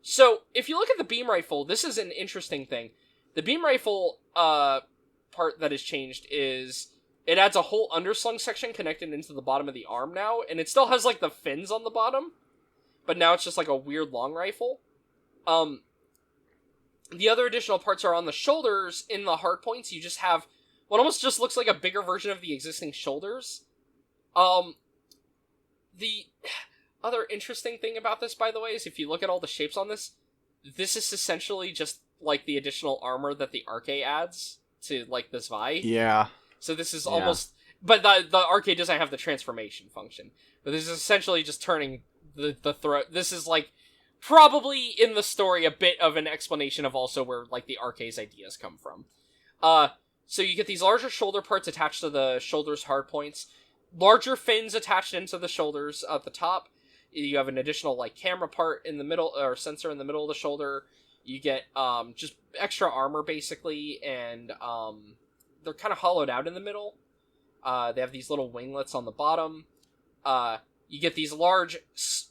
So, if you look at the beam rifle, this is an interesting thing. The beam rifle, part that has changed is it adds a whole underslung section connected into the bottom of the arm now, and it still has, like, the fins on the bottom, but now it's just, like, a weird long rifle. The other additional parts are on the shoulders. In the hard points, you just have what almost just looks like a bigger version of the existing shoulders. The other interesting thing about this, by the way, is if you look at all the shapes on this, this is essentially just like the additional armor that the Arche adds. to like the Zwei. Yeah. So this is almost, but the arcade doesn't have the transformation function. But this is essentially just turning the throw. This is like probably in the story a bit of an explanation of also where like the arcade's ideas come from. So you get these larger shoulder parts attached to the shoulders' hard points, larger fins attached into the shoulders at the top. You have an additional like camera part in the middle, or sensor in the middle of the shoulder. You get just extra armor basically, and they're kind of hollowed out in the middle. They have these little winglets on the bottom. You get these large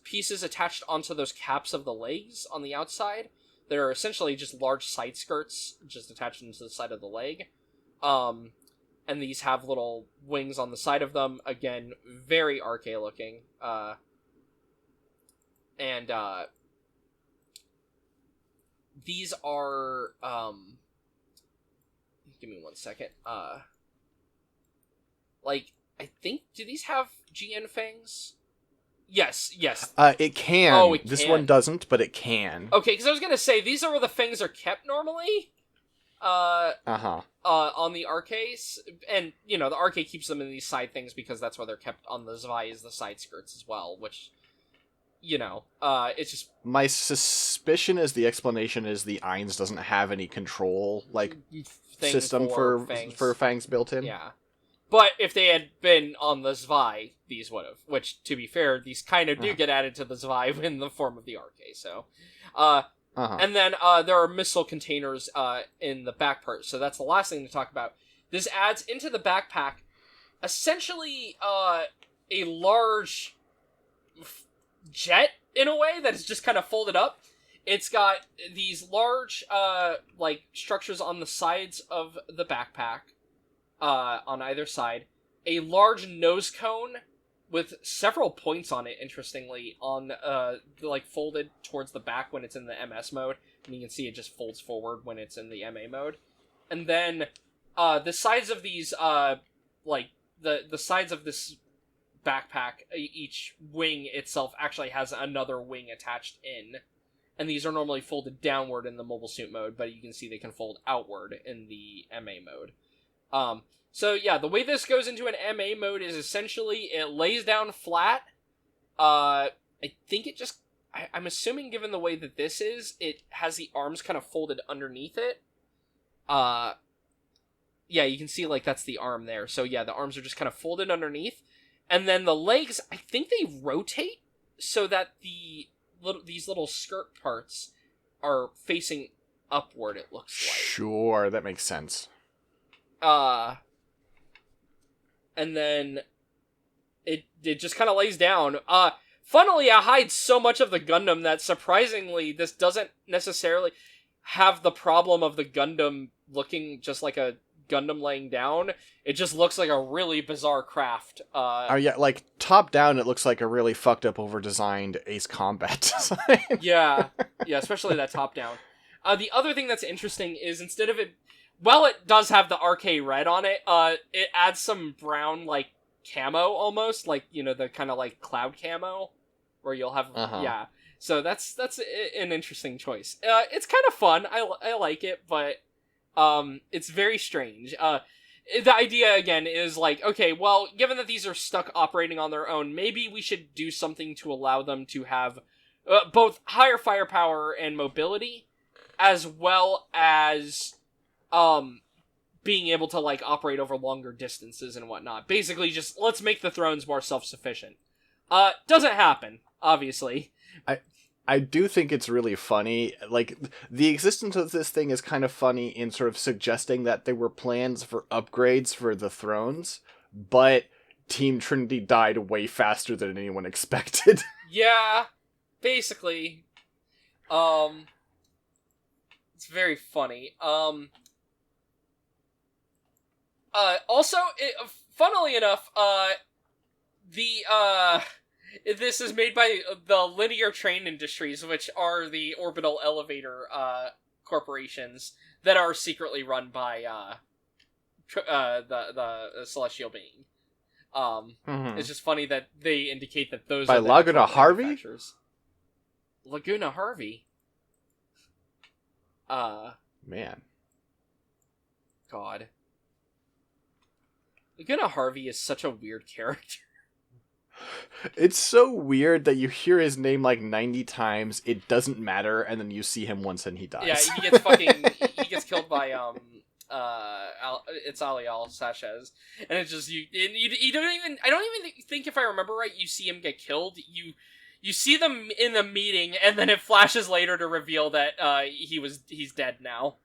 pieces attached onto those caps of the legs on the outside. They're essentially just large side skirts just attached into the side of the leg. And these have little wings on the side of them. Again, very arcade looking. These are, give me 1 second. Like, I think, do these have GN fangs? Yes. It can. Oh, it this can. one doesn't, but it can. Okay, because I was gonna say, these are where the fangs are kept normally. On the arcades. And, you know, the arcade keeps them in these side things because that's where they're kept on the Zwei, is the side skirts as well, which, you know, it's just... My suspicion is the explanation is the Eins doesn't have any control, like, system for fangs built in. Yeah. But if they had been on the Zwei, these would have. Which, to be fair, these kind of do get added to the Zwei in the form of the arcade, so... And then there are missile containers in the back part, so that's the last thing to talk about. This adds into the backpack essentially a large jet, in a way, that is just kind of folded up. It's got these large like structures on the sides of the backpack on either side. A large nose cone with several points on it, interestingly, on like folded towards the back when it's in the MS mode, and you can see it just folds forward when it's in the MA mode. And then the sides of these like the sides of this backpack, each wing itself actually has another wing attached in, and these are normally folded downward in the mobile suit mode, but you can see they can fold outward in the MA mode. So yeah, the way this goes into an MA mode is essentially it lays down flat. I think it just... I'm assuming, given the way that this is, it has the arms kind of folded underneath it. Yeah, you can see, like, that's the arm there. So yeah, the arms are just kind of folded underneath. And then the legs, I think they rotate so that these little skirt parts are facing upward, it looks like. Sure, that makes sense. And then it just kind of lays down. Funnily, it hides so much of the Gundam that surprisingly, this doesn't necessarily have the problem of the Gundam looking just like a Gundam laying down. It just looks like a really bizarre craft. Yeah, like, top down, it looks like a really fucked up, over-designed Ace Combat design. yeah, especially that top down. The other thing that's interesting is instead of it... Well, it does have the RK red on it. It adds some brown, like, camo almost, like, you know, the kind of like cloud camo, where you'll have yeah. So that's an interesting choice. It's kind of fun. I like it, but it's very strange. The idea again is like, okay, well, given that these are stuck operating on their own, maybe we should do something to allow them to have both higher firepower and mobility, as well as being able to, like, operate over longer distances and whatnot. Basically, just, let's make the thrones more self-sufficient. Doesn't happen, obviously. I do think it's really funny. Like, the existence of this thing is kind of funny in sort of suggesting that there were plans for upgrades for the thrones, but Team Trinity died way faster than anyone expected. Yeah, basically. It's very funny. Also, funnily enough, this is made by the Linear Train Industries, which are the orbital elevator corporations that are secretly run by the Celestial Being. It's just funny that they indicate that those by are the Laguna Harvey? Laguna Harvey? Man. God. Laguna Harvey is such a weird character. It's so weird that you hear his name like 90 times, it doesn't matter, and then you see him once and he dies. Yeah, he gets killed by, it's Ali Al-Sashez, and it's just, you don't even, I don't even think, if I remember right, you see him get killed, you see them in the meeting, and then it flashes later to reveal that, he's dead now.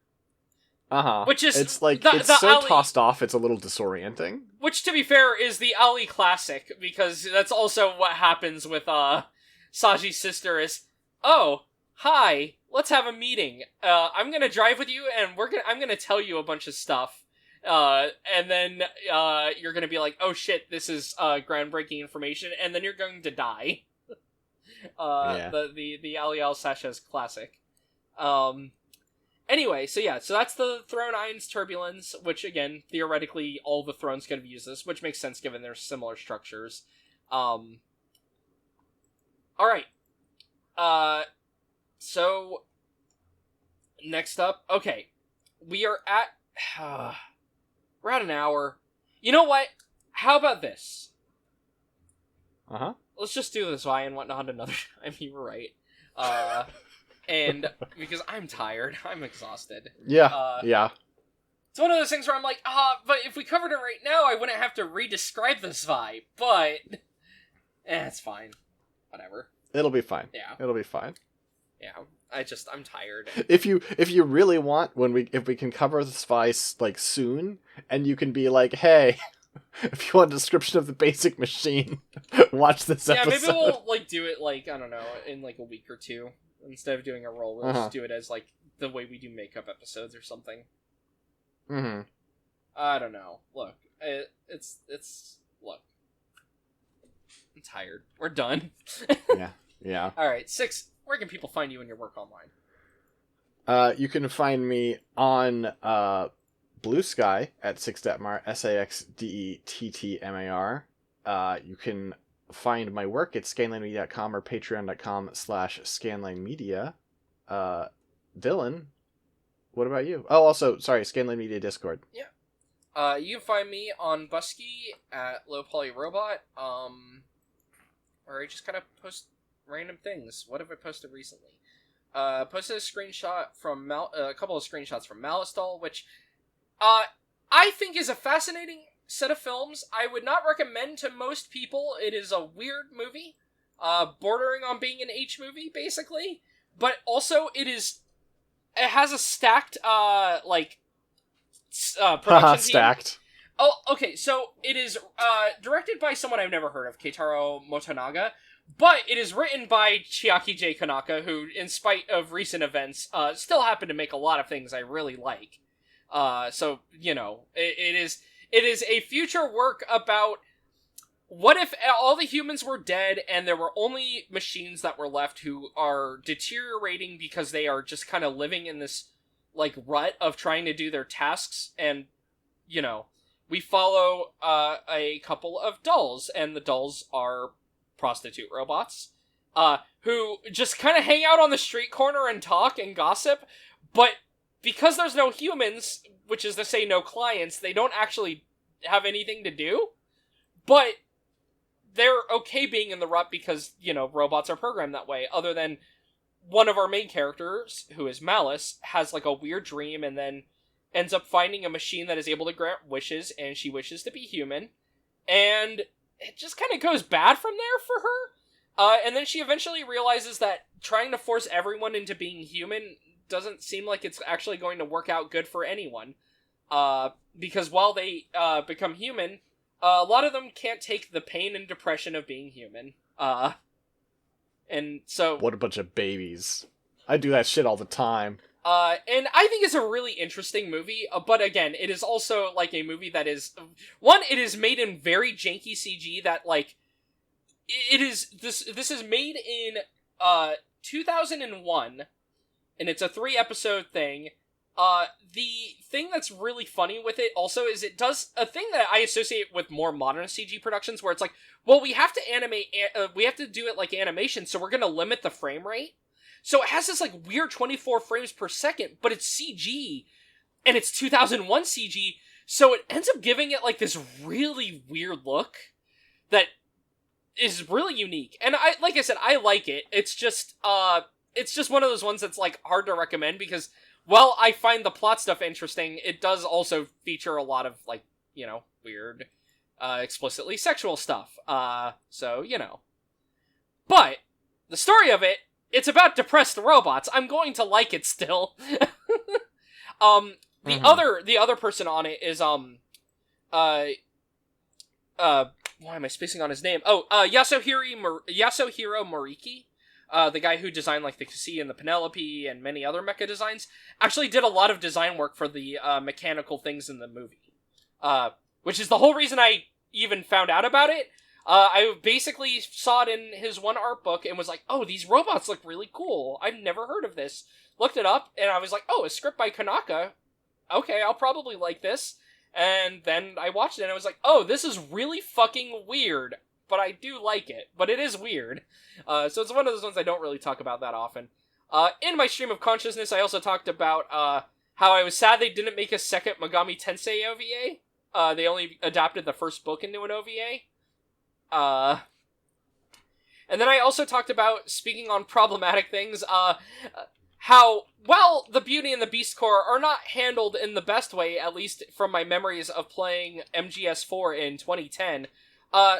Which is... It's like, it's so Ali, tossed off, it's a little disorienting. Which, to be fair, is the Ali classic, because that's also what happens with, Saji's sister is, oh, hi, let's have a meeting. I'm gonna drive with you, and I'm gonna tell you a bunch of stuff. And then, you're gonna be like, oh shit, this is, groundbreaking information, and then you're going to die. The Ali Al-Sashez classic. Anyway, so that's the Throne Eins Turbulence, which, again, theoretically, all the thrones could have used this, which makes sense given their similar structures. Alright. So, next up, okay, we are at, we're at an hour. You know what? How about this? Let's just do this Ryan Whatnot another time, you were right. And because I'm tired, I'm exhausted. Yeah, yeah. It's one of those things where I'm like, but if we covered it right now, I wouldn't have to re-describe this vibe. But, it's fine. Whatever. It'll be fine. Yeah. It'll be fine. Yeah, I'm tired. If you really want, if we can cover this vice, like, soon, and you can be like, hey, if you want a description of the basic machine, watch this episode. Yeah, maybe we'll, like, do it, like, I don't know, in, like, a week or two. Instead of doing a roll, we'll just do it as, like, the way we do makeup episodes or something. I don't know. Look, look. I'm tired. We're done. Yeah. Alright, 6, where can people find you and your work online? You can find me on, Blue Sky at Sixdettmar, SAXDETTMAR. You can find my work at scanlinemedia.com or patreon.com/scanlinemedia. Dylan, what about you? Oh, also, sorry, Scanline Media Discord. Yeah. You can find me on Busky at Low Poly Robot, where I just kind of post random things. What have I posted recently? Posted a screenshot from a couple of screenshots from Malistol, which I think is a fascinating set of films. I would not recommend to most people. It is a weird movie, bordering on being an H movie, basically. But also, it has a stacked, production stacked. team. Oh, okay, so it is, directed by someone I've never heard of, Keitaro Motonaga, but it is written by Chiaki J. Kanaka, who, in spite of recent events, still happen to make a lot of things I really like. So, you know, it is a future work about what if all the humans were dead and there were only machines that were left who are deteriorating because they are just kind of living in this, like, rut of trying to do their tasks, and, you know, we follow a couple of dolls, and the dolls are prostitute robots, who just kind of hang out on the street corner and talk and gossip, but because there's no humans, which is to say no clients, they don't actually have anything to do, but they're okay being in the rut because, you know, robots are programmed that way, other than one of our main characters, who is Malice, has, like, a weird dream and then ends up finding a machine that is able to grant wishes, and she wishes to be human, and it just kind of goes bad from there for her, and then she eventually realizes that trying to force everyone into being human doesn't seem like it's actually going to work out good for anyone, because while they become human, a lot of them can't take the pain and depression of being human, and so... What a bunch of babies. I do that shit all the time. And I think it's a really interesting movie, but again, it is also, like, a movie that is... One, it is made in very janky CG that, like... It is... This is made in, 2001, and it's a 3-episode thing. The thing that's really funny with it also is it does a thing that I associate with more modern CG productions, where it's like, well, we have to animate, we have to do it like animation, so we're gonna limit the frame rate. So it has this, like, weird 24 frames per second, but it's CG, and it's 2001 CG, So it ends up giving it, like, this really weird look that is really unique. And like I said, I like it. It's just one of those ones that's, like, hard to recommend because, while I find the plot stuff interesting, it does also feature a lot of, like, you know, weird, explicitly sexual stuff. So, you know. But, the story of it, it's about depressed robots. I'm going to like it still. The other person on it is, why am I spacing on his name? Oh, Yasuhiro Moriki. The guy who designed, like, the Cassie and the Penelope and many other mecha designs, actually did a lot of design work for the, mechanical things in the movie. Which is the whole reason I even found out about it. I basically saw it in his one art book and was like, oh, these robots look really cool. I've never heard of this. Looked it up, and I was like, oh, a script by Konaka. Okay, I'll probably like this. And then I watched it, and I was like, oh, this is really fucking weird. But I do like it. But it is weird. So it's one of those ones I don't really talk about that often. In my stream of consciousness, I also talked about how I was sad they didn't make a second Megami Tensei OVA. They only adapted the first book into an OVA. And then I also talked about, speaking on problematic things, how, while the Beauty and the Beast Core are not handled in the best way, at least from my memories of playing MGS4 in 2010,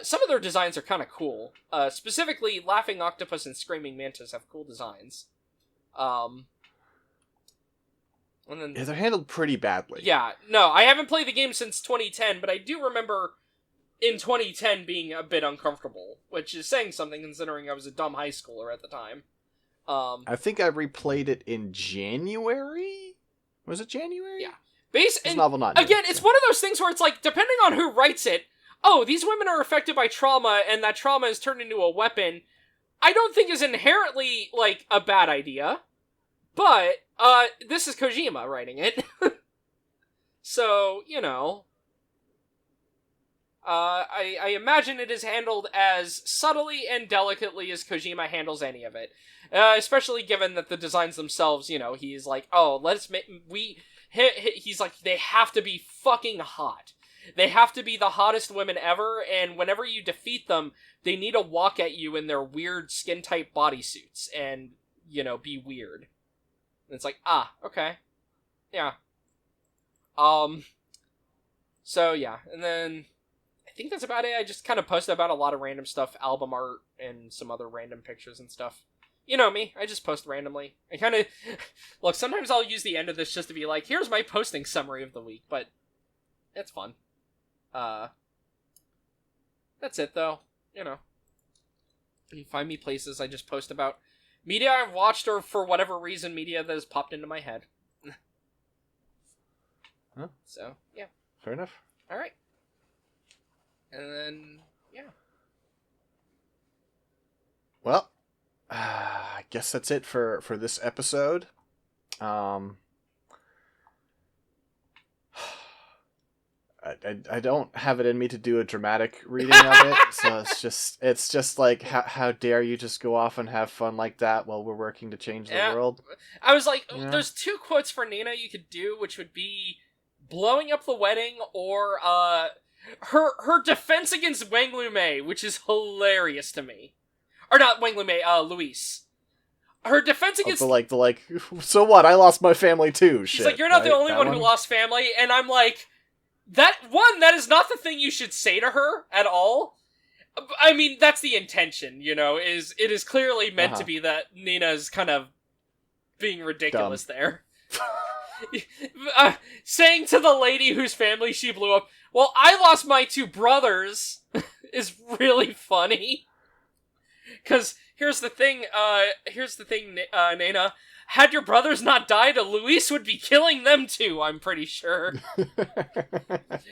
some of their designs are kind of cool. Specifically, Laughing Octopus and Screaming Mantis have cool designs. And then, yeah, they're handled pretty badly. Yeah, no, I haven't played the game since 2010, but I do remember in 2010 being a bit uncomfortable, which is saying something considering I was a dumb high schooler at the time. I think I replayed it in January? Was it January? Yeah. This novel not new. Again, it's one of those things where it's like, depending on who writes it, oh, these women are affected by trauma, and that trauma is turned into a weapon, I don't think is inherently, like, a bad idea. But, this is Kojima writing it. So, you know, I imagine it is handled as subtly and delicately as Kojima handles any of it. Especially given that the designs themselves, you know, he's like, oh, let's make, he's like, they have to be fucking hot. They have to be the hottest women ever, and whenever you defeat them, they need to walk at you in their weird skin-type bodysuits, and, you know, be weird. And it's like, okay. Yeah. So, yeah, and then I think that's about it. I just kind of posted about a lot of random stuff, album art, and some other random pictures and stuff. You know me, I just post randomly. I kind of, look, sometimes I'll use the end of this just to be like, here's my posting summary of the week, but it's fun. That's it, though. You know. You can find me places I just post about media I've watched, or for whatever reason, media that has popped into my head. Huh? So, yeah. Fair enough. Alright. And then, yeah. Well, I guess that's it for this episode. I don't have it in me to do a dramatic reading of it, so it's just like, how dare you just go off and have fun like that while we're working to change the world? I was like, Yeah. There's two quotes for Nina you could do, which would be blowing up the wedding, or her defense against Wang Lumei, which is hilarious to me. Or not Wang Lumei, Luis. Her defense against... the like, so what? I lost my family too. She's shit, like, you're not right? the only That one who lost family, and I'm like, that is not the thing you should say to her at all. I mean, that's the intention, you know, it is clearly meant to be that Nina's kind of being ridiculous there. Saying to the lady whose family she blew up, well, I lost my two brothers, is really funny. Because here's the thing, Nina. Had your brothers not died, Luis would be killing them too, I'm pretty sure.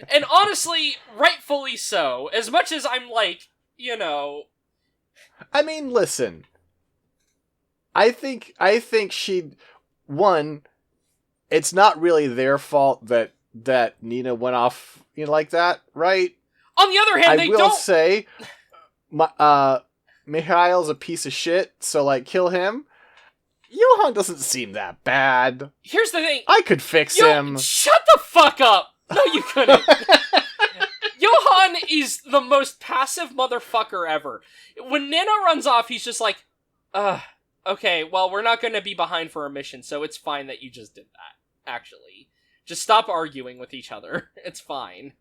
And honestly, rightfully so. As much as I'm like, you know... I mean, listen. I think she'd... One, it's not really their fault that Nina went off, you know, like that, right? On the other hand, I will say, Mikhail's a piece of shit, so, like, kill him. Johan doesn't seem that bad. Here's the thing. I could fix him. Shut the fuck up! No, you couldn't. Johan is the most passive motherfucker ever. When Nana runs off, he's just like, okay, well, we're not going to be behind for a mission, so it's fine that you just did that, actually. Just stop arguing with each other. It's fine.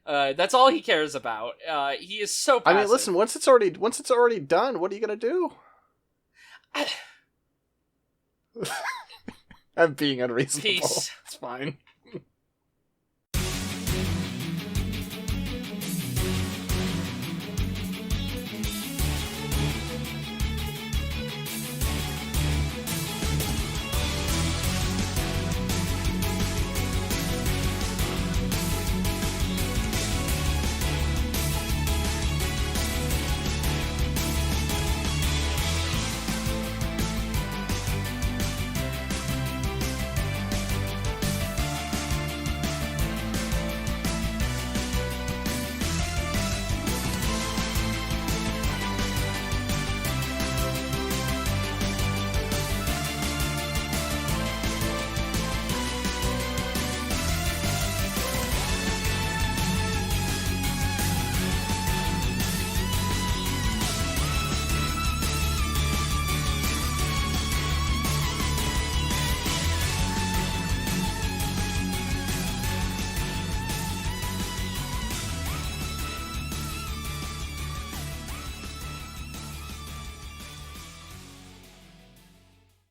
That's all he cares about. He is so passive. I mean, listen, once it's already done, what are you going to do? I'm being unreasonable. Peace. It's fine.